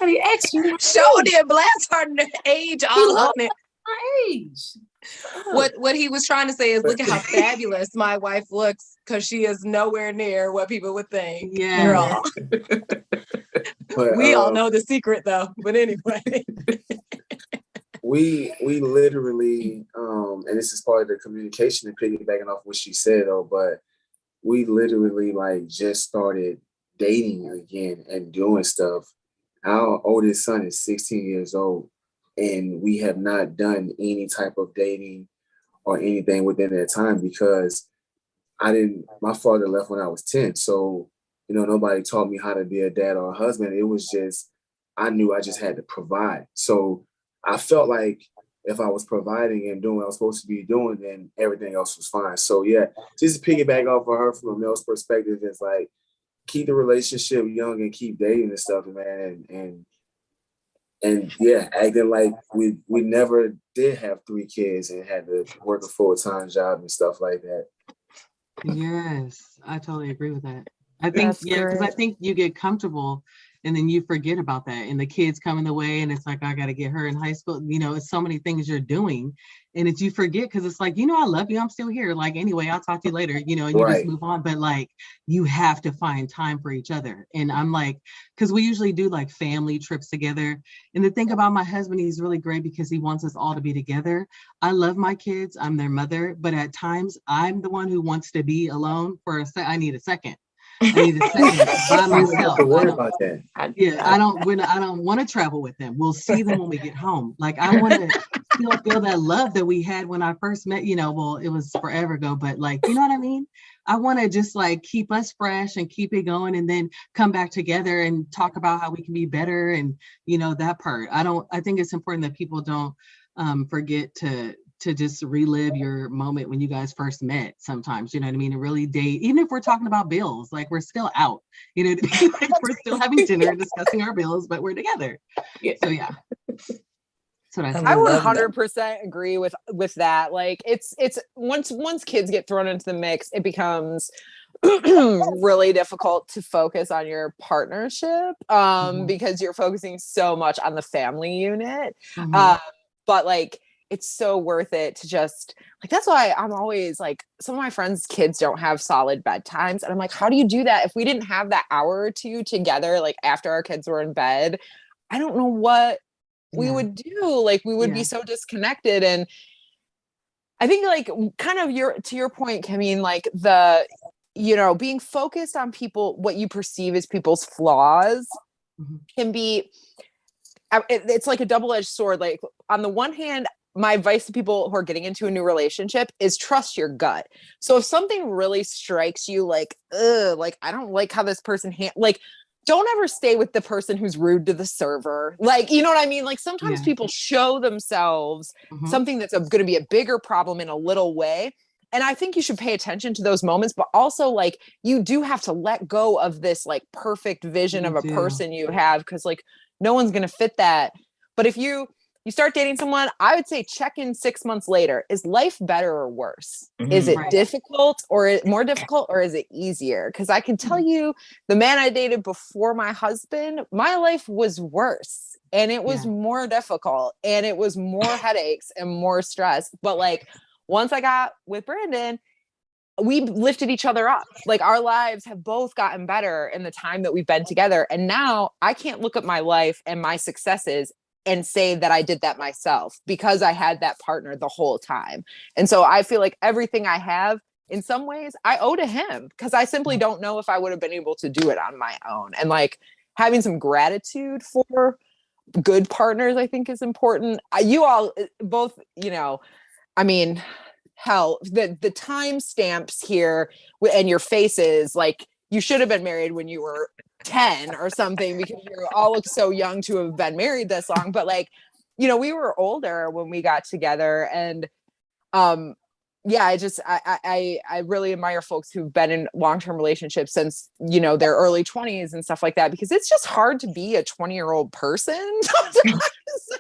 do you ask you? Showed it, blast her age all on it. My age. What he was trying to say is, look at how fabulous my wife looks because she is nowhere near what people would think. Yeah. Girl. but, we all know the secret though. But anyway. we literally, and this is part of the communication and piggybacking off what she said though, but we literally like just started dating again and doing stuff. Our oldest son is 16 years old, and we have not done any type of dating or anything within that time because my father left when I was 10. So, you know, nobody taught me how to be a dad or a husband. It was just, I knew I just had to provide. So I felt like if I was providing and doing what I was supposed to be doing, then everything else was fine. So yeah, just to piggyback off of her from a male's perspective, it's like, keep the relationship young and keep dating and stuff, man. And yeah, acting like we never did have 3 kids and had to work a full-time job and stuff like that. Yes, I totally agree with that. I think, because I think you get comfortable and then you forget about that and the kids come in the way and it's like, I got to get her in high school. You know, it's so many things you're doing and if you forget, because it's like, you know, I love you, I'm still here. Like, anyway, I'll talk to you later, you know, and you just move on. But like, you have to find time for each other. And I'm like, because we usually do like family trips together. And the thing about my husband, he's really great because he wants us all to be together. I love my kids, I'm their mother, but at times I'm the one who wants to be alone for I need a second. I need a second by myself. I don't want to travel with them. We'll see them when we get home. Like, I want to still feel that love that we had when I first met, you know, well, it was forever ago, but like, you know what I mean? I want to just like keep us fresh and keep it going and then come back together and talk about how we can be better. And, you know, that part, I think it's important that people don't forget to just relive your moment when you guys first met sometimes, you know what I mean? And really date, even if we're talking about bills, like we're still out, you know what I mean? Like we're still having dinner and discussing our bills, but we're together. Yeah. So yeah. So that's I love that. 100% agree with that. Like it's once kids get thrown into the mix, it becomes really difficult to focus on your partnership because you're focusing so much on the family unit. But like it's so worth it to just like, that's why I'm always like, some of my friends' kids don't have solid bedtimes. And I'm like, how do you do that? If we didn't have that hour or two together, like after our kids were in bed, I don't know what we would do. Like we would be so disconnected. And I think like kind of to your point, Camene, like being focused on people, what you perceive as people's flaws can be, it's like a double-edged sword. Like on the one hand, my advice to people who are getting into a new relationship is trust your gut. So if something really strikes you like, like I don't like how this person like, don't ever stay with the person who's rude to the server. Like, you know what I mean? Like sometimes people show themselves something that's going to be a bigger problem in a little way. And I think you should pay attention to those moments, but also like you do have to let go of this like perfect vision of a person you have. Cause like no one's going to fit that. But if you start dating someone, I would say check in 6 months later. Is life better or worse? Is it difficult or more difficult or is it easier? Because I can tell you the man I dated before my husband, my life was worse and it was more difficult and it was more headaches and more stress. But like once I got with Brandon, we lifted each other up. Like our lives have both gotten better in the time that we've been together. And now I can't look at my life and my successes and say that I did that myself because I had that partner the whole time. And so I feel like everything I have in some ways I owe to him because I simply don't know if I would have been able to do it on my own. And like having some gratitude for good partners, I think is important. You all both, I mean, hell, the time stamps here and your faces, like you should have been married when you were 10 or something because you all look so young to have been married this long. But like, we were older when we got together. And I really admire folks who've been in long-term relationships since, their early 20s and stuff like that, because it's just hard to be a 20-year-old person.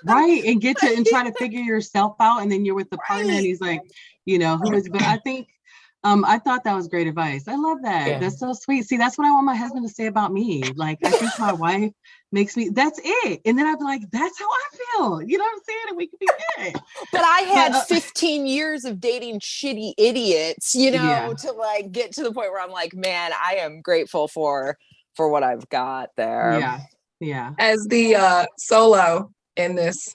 Right. And and try to figure yourself out. And then you're with the partner and he's like, who is, but I think, I thought that was great advice. I love that. Yeah. That's so sweet. See, that's what I want my husband to say about me. Like, I think my wife makes me, that's it. And then I'd be like, that's how I feel. You know what I'm saying? And we can be good. But I had 15 years of dating shitty idiots, to like get to the point where I'm like, man, I am grateful for what I've got there. Yeah. Yeah. As the solo in this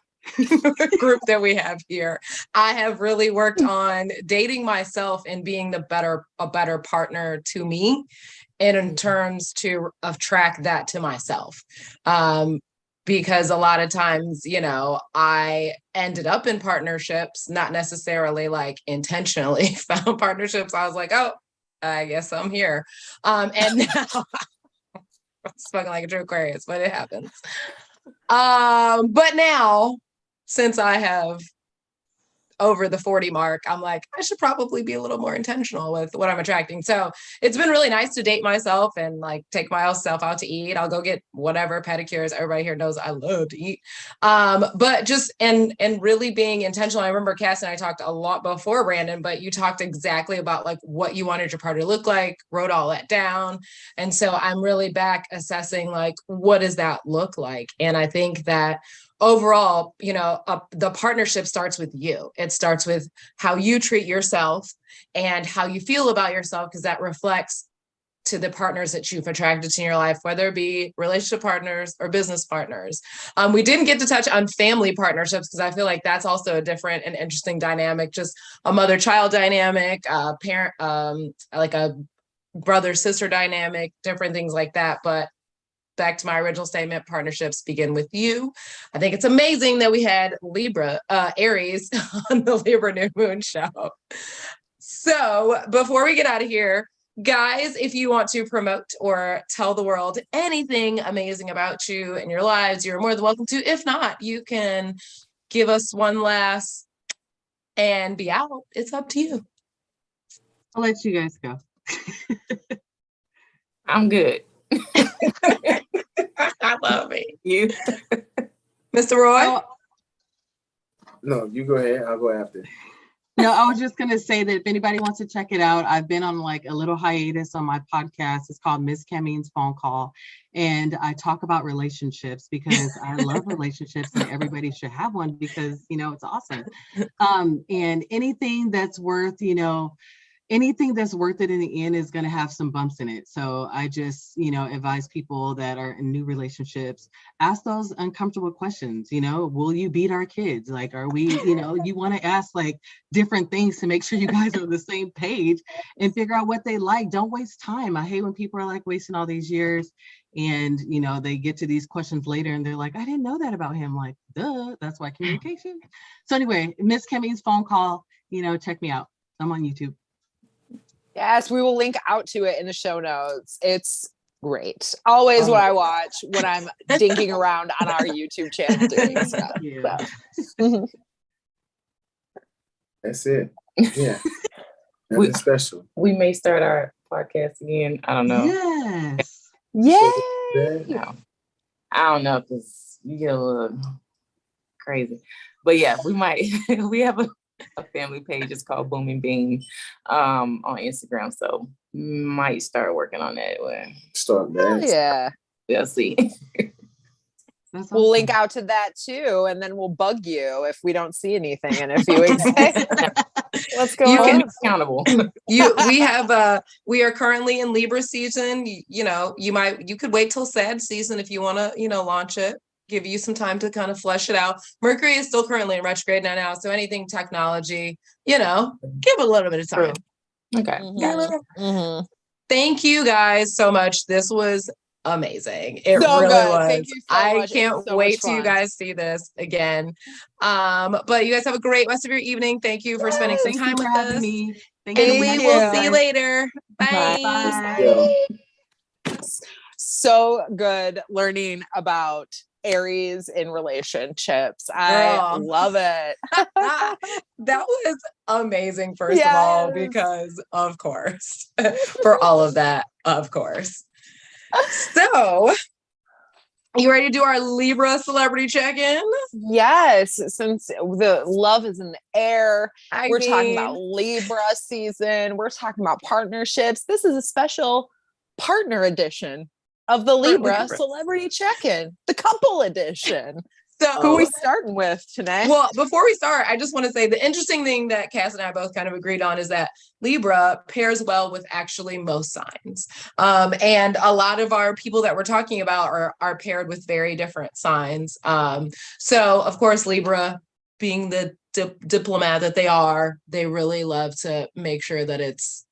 group that we have here, I have really worked on dating myself and being a better partner to me, and in terms to attract that to myself. Because a lot of times, I ended up in partnerships, not necessarily like intentionally found partnerships. I was like, oh, I guess I'm here. And now I'm spoken like a true Aquarius, but it happens. But now, since I have over the 40 mark, I'm like, I should probably be a little more intentional with what I'm attracting. So it's been really nice to date myself and like take myself out to eat. I'll go get whatever pedicures. Everybody here knows I love to eat. But just, and really being intentional. I remember Cass and I talked a lot before Brandon, but you talked exactly about like what you wanted your partner to look like, wrote all that down. And so I'm really back assessing like, what does that look like? And I think that overall, the partnership starts with you. It starts with how you treat yourself and how you feel about yourself, because that reflects to the partners that you've attracted in your life, whether it be relationship partners or business partners. We didn't get to touch on family partnerships because I feel like that's also a different and interesting dynamic, just a mother-child dynamic, parent, like a brother-sister dynamic, different things like that. But back to my original statement, partnerships begin with you. I think it's amazing that we had Aries on the Libra New Moon show. So before we get out of here, guys, if you want to promote or tell the world anything amazing about you and your lives, you're more than welcome to. If not, you can give us one last and be out. It's up to you. I'll let you guys go. I'm good. I love it. You, Mr. Roy? No, you go ahead. I'll go after. No, I was just gonna say that if anybody wants to check it out, I've been on like a little hiatus on my podcast. It's called Miss Camene's Phone Call, and I talk about relationships because I love relationships, and everybody should have one because it's awesome. And anything that's worth anything that's worth it in the end is going to have some bumps in it. So I just, advise people that are in new relationships, ask those uncomfortable questions. Will you beat our kids? Like, are we, you want to ask like different things to make sure you guys are on the same page and figure out what they like. Don't waste time. I hate when people are like wasting all these years and, they get to these questions later and they're like, I didn't know that about him. Like, duh, that's why communication. So anyway, Miss Camene's Phone Call, check me out. I'm on YouTube. Yes, we will link out to it in the show notes. It's great. Always what I watch when I'm dinking around on our YouTube channel doing stuff. Yeah. So. That's it. Yeah. That's special. We may start our podcast again. I don't know. Yes. Yay! No. I don't know because you get a little crazy. But yeah, we might. We have a family page. It's called Booming Bean on Instagram. So might start working on that. Start that. Yeah. We'll see. That's We'll awesome. link out to that too, and then we'll bug you if we don't see anything in a few weeks. Let's go. You Hold can- us accountable. We are currently in Libra season. You could wait till Sad season if you want to, launch it. Give you some time to kind of flesh it out. Mercury is still currently in retrograde now, so anything technology, give a little bit of time. Okay. Mm-hmm. Thank you guys so much. This was amazing. It So really good. was. Thank you so I much. It can't was so wait much till you fun. guys see this again. But you guys have a great rest of your evening. Thank you for spending some Thank time you with for having us. me. Thank And you. we Thank will you. see you later. Bye. Bye. So good learning about Aries in relationships. I Girl. love it. That was amazing, first of all, Yes. because of course, for all of that, of course. So, you ready to do our Libra celebrity check-in? Yes, since the love is in the air, we're talking about mean, Libra season. We're talking about partnerships. This is a special partner edition of the Libra Libra. celebrity check-in, the couple edition. So, Who are we starting with tonight? well, before we start, I just want to say the interesting thing that Cass and I both kind of agreed on is that Libra pairs well with actually most signs. And a lot of our people that we're talking about are paired with very different signs. So, of course, Libra, being the diplomat that they are, they really love to make sure that it's,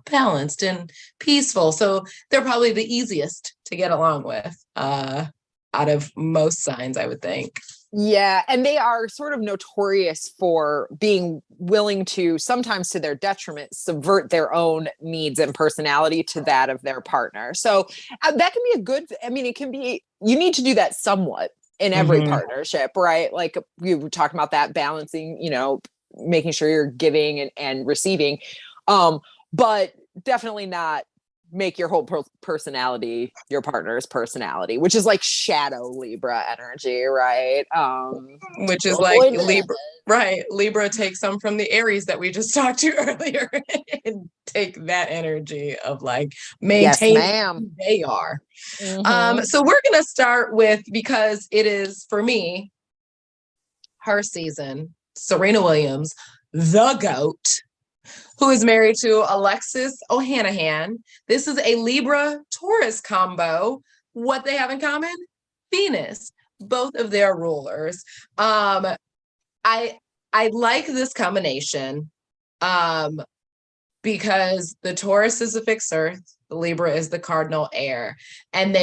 balanced and peaceful. So they're probably the easiest to get along with. Out of most signs, I would think. Yeah. And they are sort of notorious for being willing to, sometimes to their detriment, subvert their own needs and personality to that of their partner. So that can be it can be, you need to do that somewhat in every partnership, right? Like we were talking about that balancing, making sure you're giving and receiving. But definitely not make your whole personality your partner's personality, which is like shadow Libra energy, right? Which is like Libra, right? Libra takes some from the Aries that we just talked to earlier and take that energy of like maintaining who they are. So we're gonna start with, because it is for me her season, Serena Williams, the GOAT, who is married to Alexis Ohanian. This is a Libra-Taurus combo. What they have in common? Venus, both of their rulers. I like this combination because the Taurus is a fixed earth, the Libra is the cardinal air, and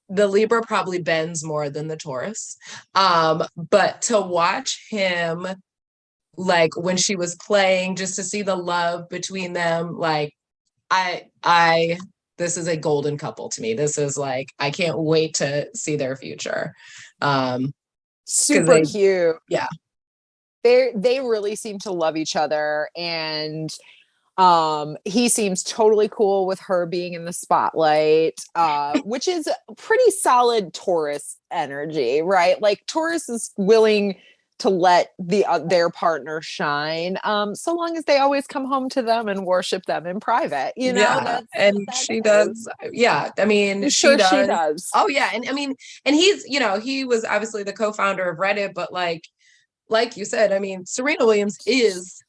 the Libra probably bends more than the Taurus. But to watch him, like when she was playing, just to see the love between them, like this is a golden couple to me. This is like, I can't wait to see their future. Super cute. Yeah. They really seem to love each other, and he seems totally cool with her being in the spotlight, which is pretty solid Taurus energy, right? Like Taurus is willing to let their partner shine, so long as they always come home to them and worship them in private, and she does. Yeah, I mean, I'm she sure does. she does. Oh yeah, and I mean, and he's, he was obviously the co-founder of Reddit, but like you said, I mean, Serena Williams is,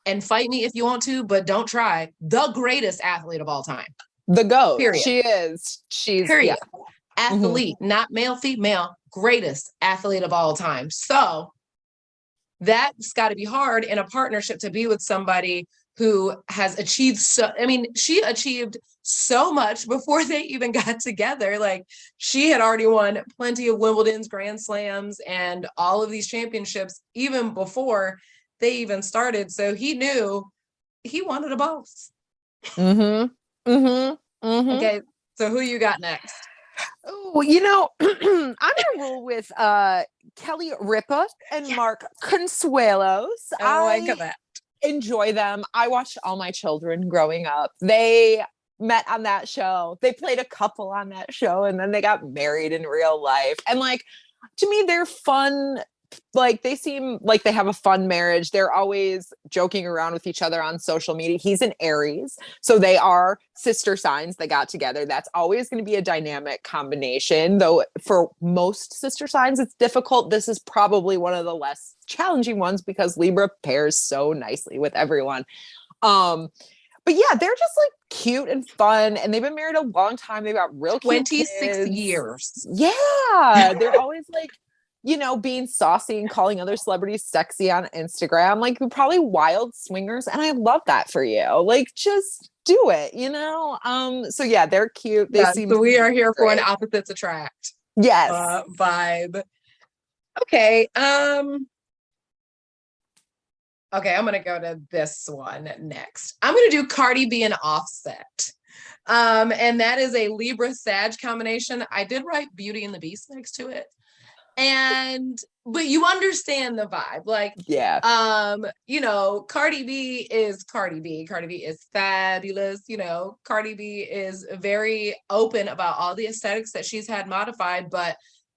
and fight me if you want to, but don't try, the greatest athlete of all time. The GOAT. Period. She is. She's period. Yeah. Athlete, not male, female, greatest athlete of all time. So that's got to be hard in a partnership to be with somebody who has achieved she achieved so much before they even got together. Like, she had already won plenty of Wimbledon's, Grand Slams, and all of these championships even before they even started. So he knew he wanted a boss. Okay, so who you got next? Oh, I'm gonna roll with Kelly Ripa and Mark Consuelos. I like that. Enjoy them. I watched all my children growing up. They met on that show. They played a couple on that show, and then they got married in real life. And like, to me, they're fun. Like, they seem like they have a fun marriage. They're always joking around with each other on social media. He's an Aries, so they are sister signs that got together. That's always going to be a dynamic combination, though for most sister signs it's difficult. This is probably one of the less challenging ones because Libra pairs so nicely with everyone. But yeah, they're just like cute and fun, and they've been married a long time. They've got real cute 26 years. Yeah, they're always like, being saucy and calling other celebrities sexy on Instagram, like probably wild swingers. And I love that for you. Like, just do it, So yeah, they're cute. They seem so we are here great. for an opposites attract. Yes. Vibe. Okay. Okay, I'm gonna go to this one next. I'm gonna do Cardi B and Offset. And that is a Libra Sag combination. I did write Beauty and the Beast next to it. But you understand the vibe. Like, yeah. Cardi B is Cardi B. Cardi B is fabulous. Cardi B is very open about all the aesthetics that she's had modified, but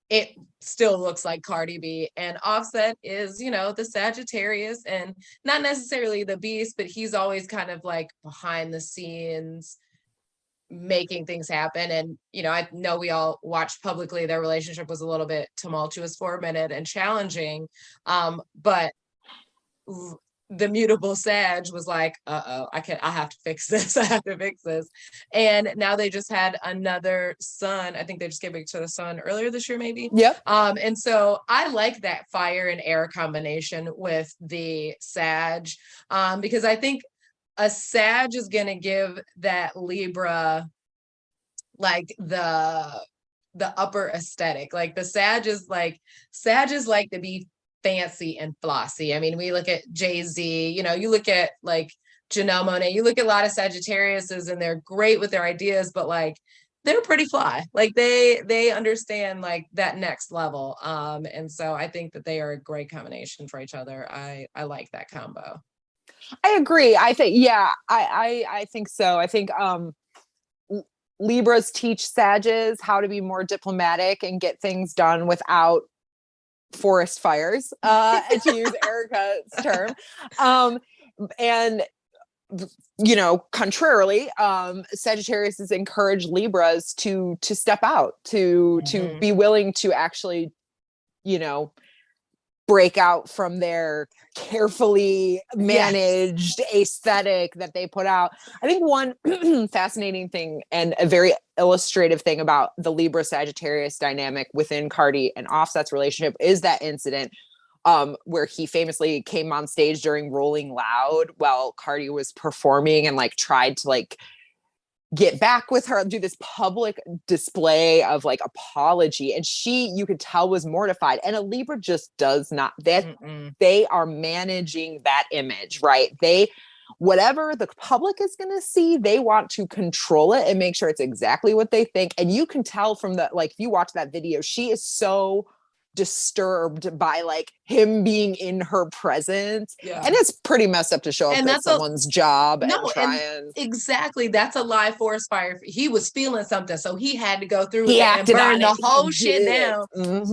it still looks like Cardi B. And Offset is, the Sagittarius, and not necessarily the beast, but he's always kind of like behind the scenes, making things happen. And I know we all watched publicly, their relationship was a little bit tumultuous for a minute and challenging, but the mutable Sag was like, I have to fix this. I have to fix this. And now they just had another son. I think they just gave each other a son earlier this year, maybe. Yep. And so I like that fire and air combination with the Sag, because I think a Sag is going to give that Libra like the upper aesthetic. Like, the Sag is like to be fancy and flossy. I mean, we look at Jay-Z, you look at like Janelle Monáe, you look at a lot of Sagittariuses, and they're great with their ideas, but like, they're pretty fly. Like, they understand like that next level. And so I think that they are a great combination for each other. I like that combo. I agree. I think, yeah, I think so. I think Libras teach Sages how to be more diplomatic and get things done without forest fires, to use Erica's term. And contrarily, Sagittarius has encouraged Libras to step out, to be willing to actually, break out from their carefully managed aesthetic that they put out. I think one fascinating thing and a very illustrative thing about the Libra Sagittarius dynamic within Cardi and Offset's relationship is that incident where he famously came on stage during Rolling Loud while Cardi was performing and like tried to like get back with her, do this public display of like apology. And she, you could tell, was mortified. And a Libra just does not, they are managing that image, right? Whatever the public is going to see, they want to control it and make sure it's exactly what they think. And you can tell from the, like, if you watch that video, she is so disturbed by like him being in her presence. Yeah. And it's pretty messed up to show up And at that's someone's job and No, try and and exactly, that's a lie forest fire. He was feeling something, so he had to go through with he it and acted burn on the it. whole He shit did. down.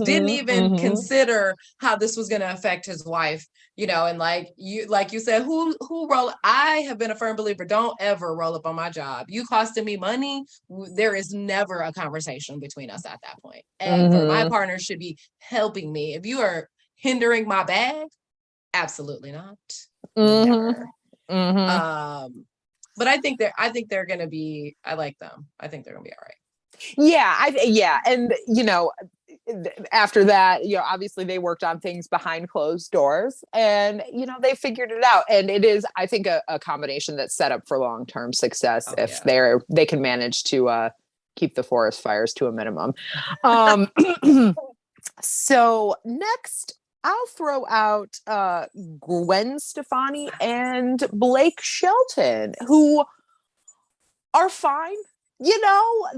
Didn't even consider how this was going to affect his wife, you know. And like you said, who roll? I have been a firm believer, don't ever roll up on my job. You costing me money. There is never a conversation between us at that point. Ever. My partner should be helping me. If you are hindering my bag, absolutely not. Never. But I think they're gonna be, I like them. I think they're gonna be all right. Yeah. And you know, after that, you know, obviously they worked on things behind closed doors and, you know, they figured it out. And it is, I think, a combination that's set up for long-term success if they can manage to keep the forest fires to a minimum. So next, I'll throw out Gwen Stefani and Blake Shelton, who are fine. You know,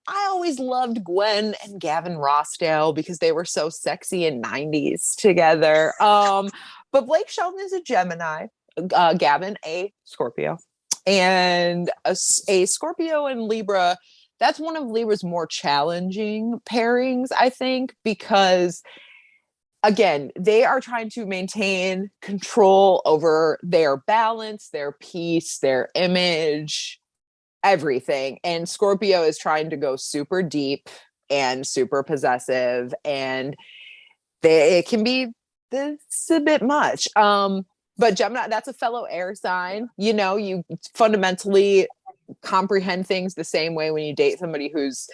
I always loved Gwen and Gavin Rossdale because they were so sexy in 90s together. But Blake Shelton is a Gemini, Gavin, a Scorpio. And a Scorpio and Libra, that's one of Libra's more challenging pairings, I think, because again, they are trying to maintain control over their balance, their peace, their image, everything. And Scorpio is trying to go super deep and super possessive, and it can be this a bit much. But Gemini, that's a fellow air sign. You know, you fundamentally comprehend things the same way when you date somebody who's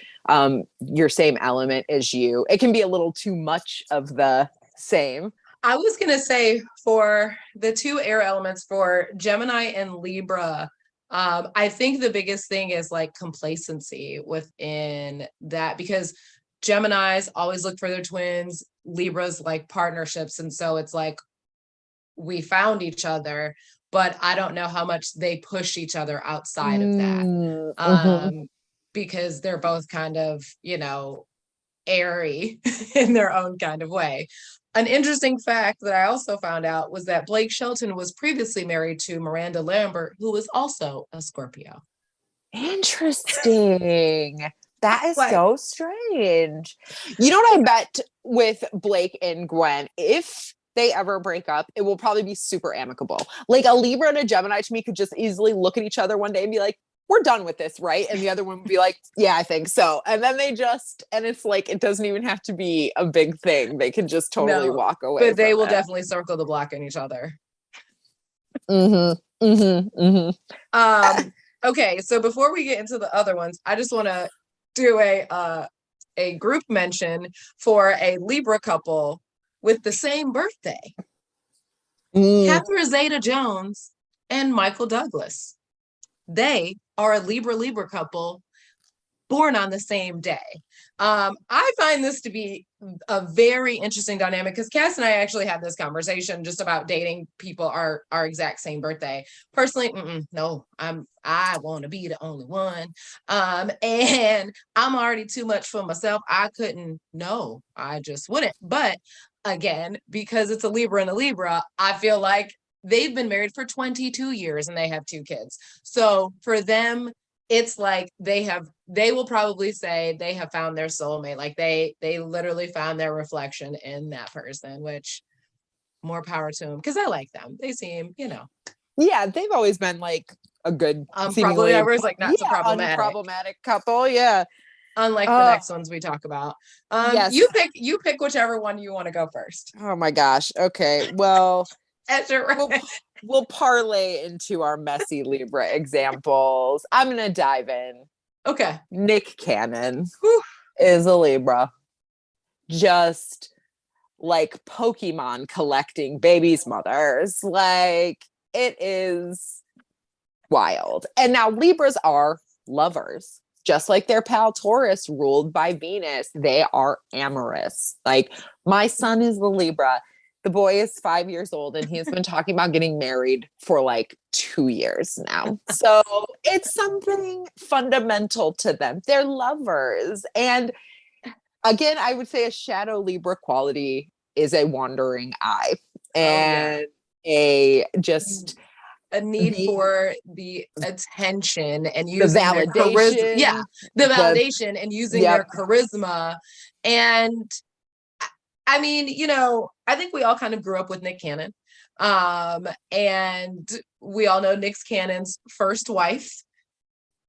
your same element as you. It can be a little too much of the same. I was gonna say, for the two air elements, for Gemini and Libra, I think the biggest thing is like complacency within that, because Geminis always look for their twins, Libras like partnerships, and so it's like, we found each other, but I don't know how much they push each other outside of that. Because they're both kind of, you know, airy in their own kind of way. An interesting fact that I also found out was that Blake Shelton was previously married to Miranda Lambert, who was also a Scorpio. Interesting. That is so strange. You know what I bet with Blake and Gwen, if they ever break up, it will probably be super amicable. Like a Libra and a Gemini to me could just easily look at each other one day and be like, we're done with this, right? And the other one would be like, yeah, I think so. And then and it's like, it doesn't even have to be a big thing. They can just totally walk away. But they will definitely circle the block on each other. Okay, so before we get into the other ones, I just want to do a group mention for a Libra couple with the same birthday. Catherine Zeta-Jones and Michael Douglas. They are a Libra couple born on the same day. I find this to be a very interesting dynamic because Cass and I actually had this conversation just about dating people our exact same birthday. Personally, no, I want to be the only one. And I'm already too much for myself. I just wouldn't. But again, because it's a Libra and a Libra, I feel like they've been married for 22 years and they have 2 kids. So for them, it's like they will probably say they have found their soulmate. Like they literally found their reflection in that person, which more power to them because I like them. They seem, you know. Yeah, they've always been like a good, probably like not so problematic. Unproblematic couple. Yeah. Unlike the next ones we talk about. Yes. You pick whichever one you want to go first. Oh my gosh. Okay. Well, right. We'll parlay into our messy Libra examples. I'm going to dive in. Okay. Nick Cannon is a Libra. Just like Pokemon collecting babies' mothers. Like, it is wild. And now Libras are lovers. Just like their pal Taurus, ruled by Venus. They are amorous. Like, my son is the Libra. The boy is 5 years old and he's been talking about getting married for like 2 years now. So it's something fundamental to them. They're lovers. And again, I would say a shadow Libra quality is a wandering eye, and a just a need for the attention and the using their charisma. validation. Yeah, the validation and using their charisma. And I mean, you know, I think we all kind of grew up with Nick Cannon. And we all know Nick Cannon's first wife,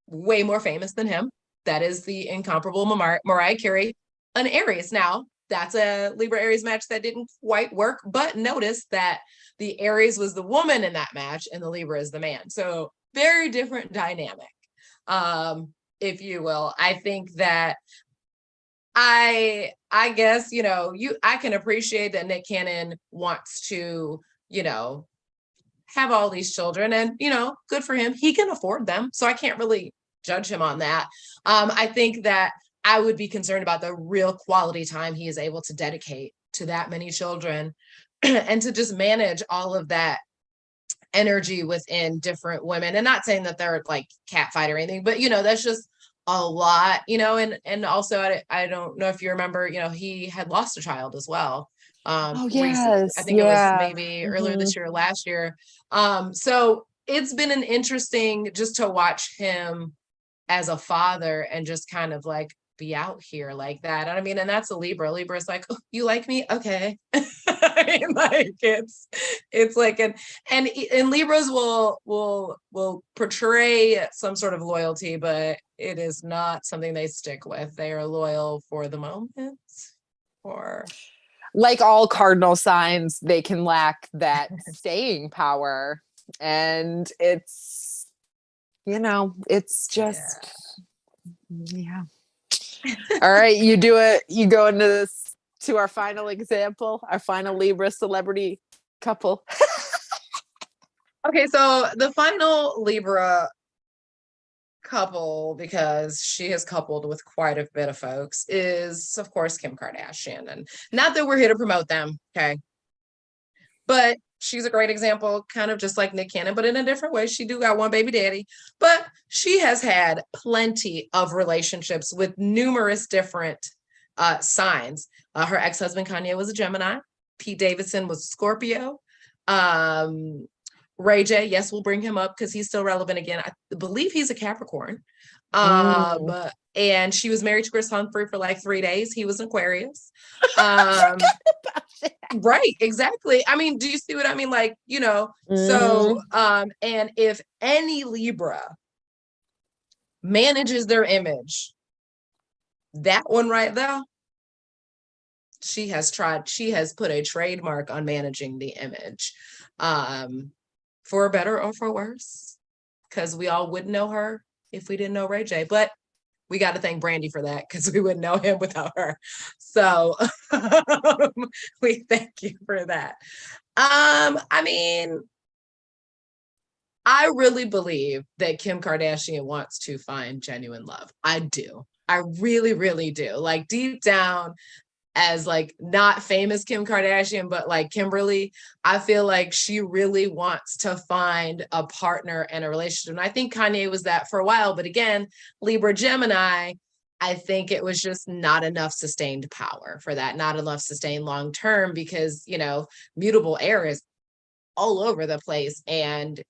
way more famous than him. That is the incomparable Mariah Carey, an Aries. Now, that's a Libra Aries match that didn't quite work, but notice that the Aries was the woman in that match and the Libra is the man. So very different dynamic, if you will. I think that I guess, you know, I can appreciate that Nick Cannon wants to, you know, have all these children, and, you know, good for him. He can afford them. So I can't really judge him on that. I think that I would be concerned about the real quality time he is able to dedicate to that many children and to just manage all of that energy within different women. And not saying that they're like catfight or anything, but, you know, that's just a lot, you know. And also, I don't know if you remember, you know, he had lost a child as well. Recently. I think it was maybe earlier this year or last year. So it's been an interesting just to watch him as a father and just kind of like be out here like that. And I mean, and that's a Libra. Libra is like, oh, you like me? Okay. I mean, like it's like and Libras will portray some sort of loyalty, but it is not something they stick with. They are loyal for the moment, or like all cardinal signs, they can lack that staying power. And it's, you know, it's just, yeah. All right, you do it. You go into this to our final example, our final Libra celebrity couple. Okay, so the final Libra couple, because she has coupled with quite a bit of folks, is of course Kim Kardashian. And not that we're here to promote them, okay, but she's a great example, kind of just like Nick Cannon, but in a different way. She do got one baby daddy, but she has had plenty of relationships with numerous different signs. Her ex-husband Kanye was a Gemini. Pete Davidson was a Scorpio. Ray J, yes, we'll bring him up because he's still relevant again. I believe he's a Capricorn. And she was married to Chris Humphrey for like 3 days. He was an Aquarius. Right, exactly. I mean, do you see what I mean? Like, you know, so and if any Libra manages their image, that one right there, she has put a trademark on managing the image. For better or for worse, because we all wouldn't know her if we didn't know Ray J. But we got to thank Brandy for that, because we wouldn't know him without her. So we thank you for that. I mean, I really believe that Kim Kardashian wants to find genuine love. I do. I really, really do. Like deep down, as like not famous Kim Kardashian, but like Kimberly, I feel like she really wants to find a partner and a relationship. And I think Kanye was that for a while, but again, Libra Gemini, I think it was just not enough sustained power for that, not enough sustained long term, because, you know, mutable air is all over the place. And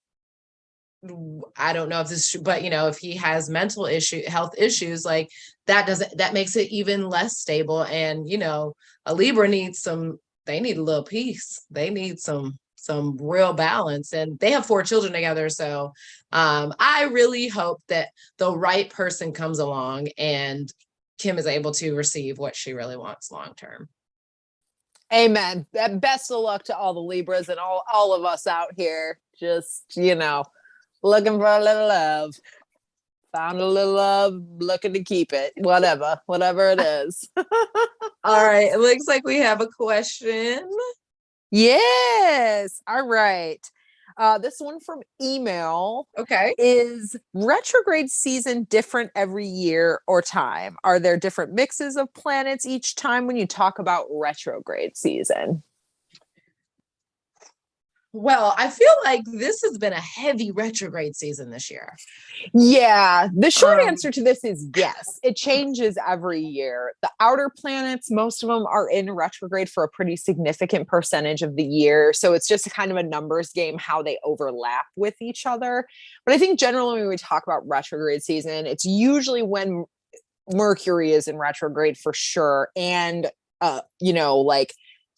I don't know if this, but, you know, if he has health issues, like that makes it even less stable. And, you know, a Libra they need a little peace. They need some real balance, and they have 4 children together. So I really hope that the right person comes along and Kim is able to receive what she really wants long term. Amen. Best of luck to all the Libras and all of us out here. Just, you know, looking for a little love. Found a little love, looking to keep it. Whatever it is. All right. It looks like we have a question. Yes. All right. This one from email. Okay. Is retrograde season different every year or time? Are there different mixes of planets each time when you talk about retrograde season? Well, I feel like this has been a heavy retrograde season this year. Yeah, the short answer to this is yes. It changes every year. The outer planets, most of them are in retrograde for a pretty significant percentage of the year. So it's just kind of a numbers game how they overlap with each other. But I think generally when we talk about retrograde season, it's usually when Mercury is in retrograde for sure. And, like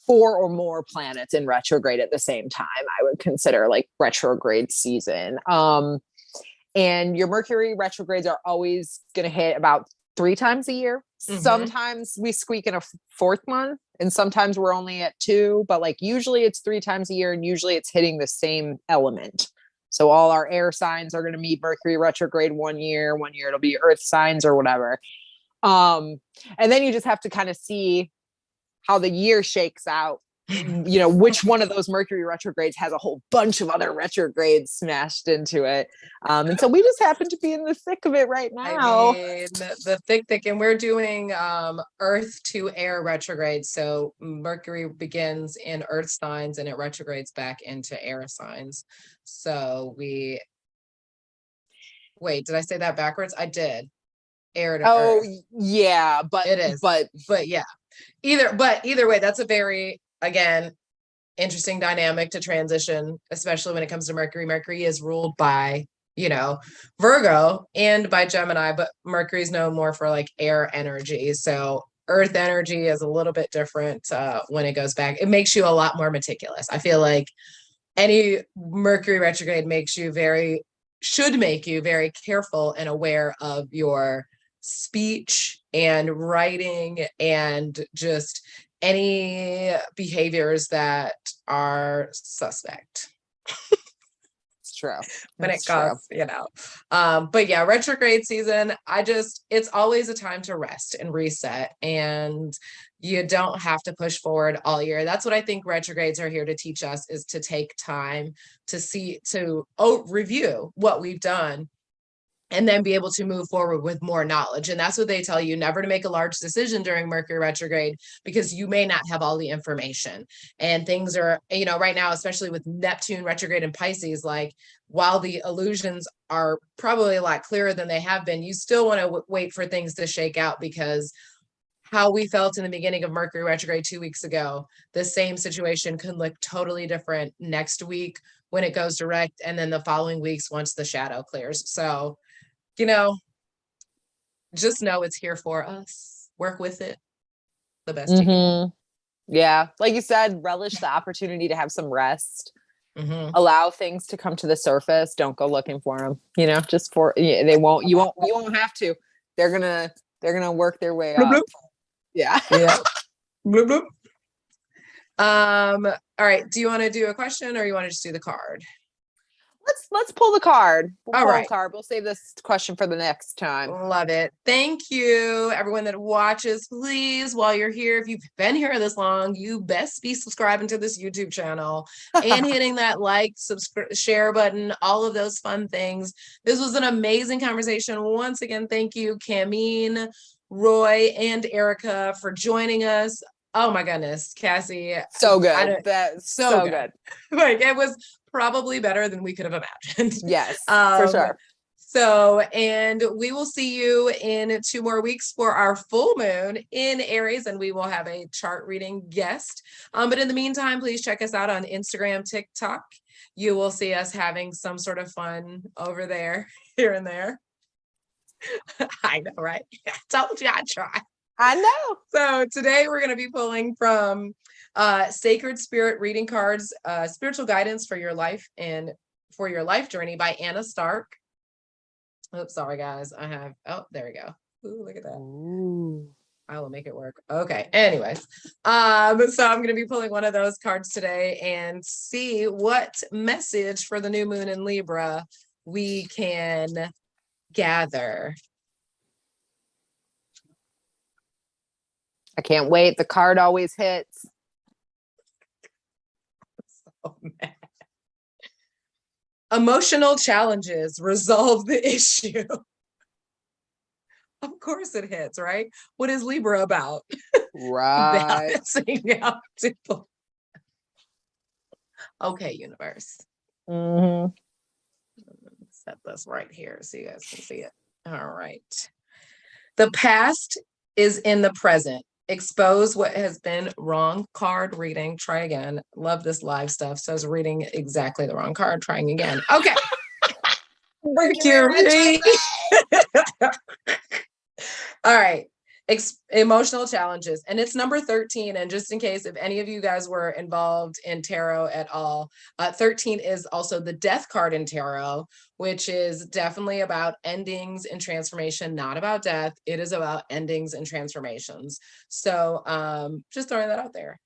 4 or more planets in retrograde at the same time, I would consider like retrograde season. And your Mercury retrogrades are always going to hit about 3 times a year. Mm-hmm. Sometimes we squeak in a 4th month, and sometimes we're only at 2, but like usually it's 3 times a year, and usually it's hitting the same element. So all our air signs are going to meet Mercury retrograde one year it'll be earth signs or whatever. And then you just have to kind of see how the year shakes out, which one of those Mercury retrogrades has a whole bunch of other retrogrades smashed into it. And so we just happen to be in the thick of it right now. I mean, the thick, and we're doing earth to air retrograde. So Mercury begins in earth signs and it retrogrades back into air signs. So wait, did I say that backwards? I did. Air to earth. Yeah, but it is. But yeah. Either way, that's a very, again, interesting dynamic to transition, especially when it comes to Mercury. Mercury is ruled by, Virgo and by Gemini, but Mercury's known more for like air energy. So earth energy is a little bit different when it goes back. It makes you a lot more meticulous. I feel like any Mercury retrograde should make you very careful and aware of your speech and writing and just any behaviors that are suspect. It's true. When it comes, but yeah, retrograde season, it's always a time to rest and reset, and you don't have to push forward all year. That's what I think retrogrades are here to teach us, is to take time to review what we've done and then be able to move forward with more knowledge. And that's what they tell you, never to make a large decision during Mercury retrograde, because you may not have all the information. And things are, right now, especially with Neptune retrograde in Pisces, like while the illusions are probably a lot clearer than they have been, you still want to wait for things to shake out, because how we felt in the beginning of Mercury retrograde 2 weeks ago, the same situation could look totally different next week when it goes direct, and then the following weeks once the shadow clears. So, just know it's here for us. Work with it the best you can. Yeah. Like you said, relish the opportunity to have some rest. Allow things to come to the surface. Don't go looking for them, you won't have to. They're gonna work their way bloop, up. Bloop. Yeah. Bloop, bloop. All right. Do you want to do a question, or you want to just do the card? Let's pull the card. All right. We'll save this question for the next time. Love it. Thank you, everyone that watches. Please, while you're here, if you've been here this long, you best be subscribing to this YouTube channel and hitting that share button, all of those fun things. This was an amazing conversation. Once again, thank you, Camene, Roy, and Erica, for joining us. Oh my goodness, Cassie. So good. That's so good. Like, it was probably better than we could have imagined. Yes, for sure. So, and we will see you in 2 more weeks for our full moon in Aries, and we will have a chart reading guest. But in the meantime, please check us out on Instagram, TikTok. You will see us having some sort of fun over there, here and there. I know, right? I told you I'd try. I know. So today we're going to be pulling from Sacred Spirit Reading Cards, Spiritual Guidance for Your Life and for Your Life Journey by Anna Stark. Oops, sorry guys. There we go. Ooh, look at that. Ooh. I will make it work. Okay. Anyways, so I'm going to be pulling one of those cards today and see what message for the new moon in Libra we can gather. I can't wait. The card always hits. So mad. Emotional challenges resolve the issue. Of course it hits, right? What is Libra about? Right. Balancing out people. Okay, universe. Mm-hmm. Set this right here so you guys can see it. All right. The past is in the present. Expose what has been wrong card reading. Try again. Love this live stuff. So I was reading exactly the wrong card. Trying again. Okay. Mercury. All right. Emotional challenges. And it's number 13. And just in case if any of you guys were involved in tarot at all, 13 is also the death card in tarot, which is definitely about endings and transformation, not about death. It is about endings and transformations. So just throwing that out there.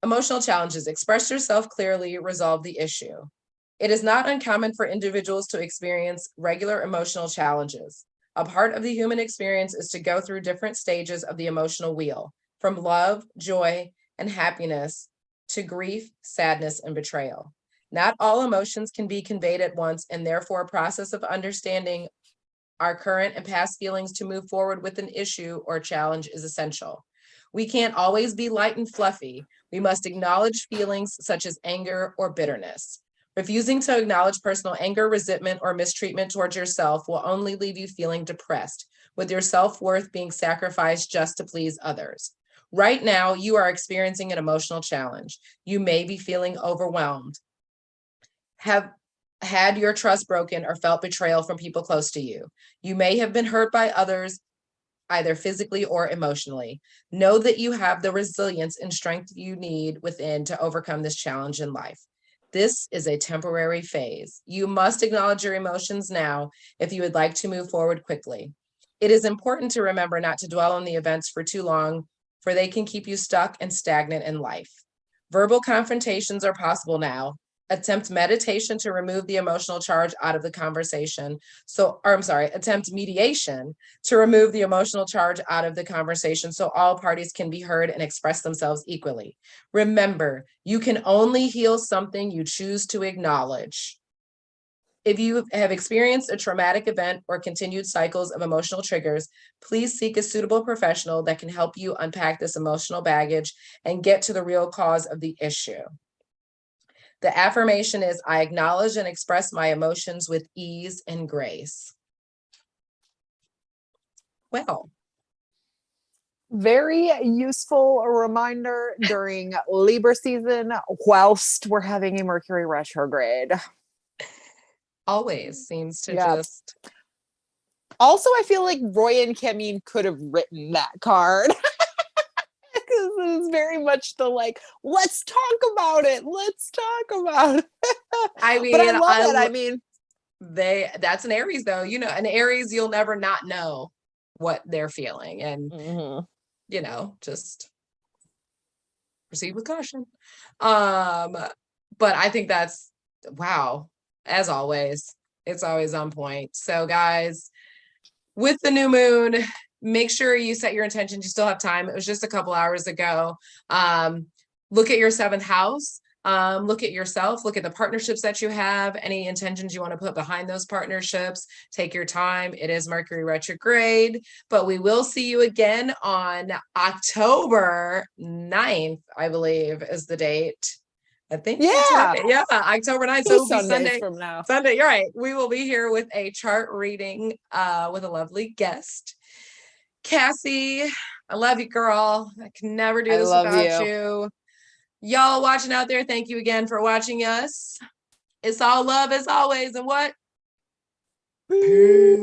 Emotional challenges. Express yourself clearly, resolve the issue. It is not uncommon for individuals to experience regular emotional challenges. A part of the human experience is to go through different stages of the emotional wheel, from love, joy, and happiness to grief, sadness, and betrayal. Not all emotions can be conveyed at once, and therefore a process of understanding our current and past feelings to move forward with an issue or challenge is essential. We can't always be light and fluffy. We must acknowledge feelings such as anger or bitterness. Refusing to acknowledge personal anger, resentment, or mistreatment towards yourself will only leave you feeling depressed, with your self-worth being sacrificed just to please others. Right now, you are experiencing an emotional challenge. You may be feeling overwhelmed, have had your trust broken, or felt betrayal from people close to you. You may have been hurt by others, either physically or emotionally. Know that you have the resilience and strength you need within to overcome this challenge in life. This is a temporary phase. You must acknowledge your emotions now if you would like to move forward quickly. It is important to remember not to dwell on the events for too long, for they can keep you stuck and stagnant in life. Verbal confrontations are possible now. Attempt meditation to remove the emotional charge out of the conversation. Attempt mediation to remove the emotional charge out of the conversation so all parties can be heard and express themselves equally. Remember, you can only heal something you choose to acknowledge. If you have experienced a traumatic event or continued cycles of emotional triggers, please seek a suitable professional that can help you unpack this emotional baggage and get to the real cause of the issue. The affirmation is, I acknowledge and express my emotions with ease and grace. Well, very useful reminder during Libra season whilst we're having a Mercury retrograde. Always seems to just. Also, I feel like Roy and Camene could have written that card. Because it was very much the like, let's talk about it. Let's talk about it. I mean, but I love it. I mean, that's an Aries though, an Aries, you'll never not know what they're feeling. And, just proceed with caution. But I think that's, wow, as always, it's always on point. So guys, with the new moon, make sure you set your intentions. You still have time. It was just a couple hours ago. Look at your 7th house. Look at yourself. Look at the partnerships that you have. Any intentions you want to put behind those partnerships. Take your time. It is Mercury retrograde, but we will see you again on October 9th, I believe is the date. I think. Yeah. October 9th. So it'll be Sunday from now. Sunday. You're right. We will be here with a chart reading with a lovely guest. Cassie, I love you, girl. I can never do this without you. Y'all watching out there, thank you again for watching us. It's all love as always. And what? Peace.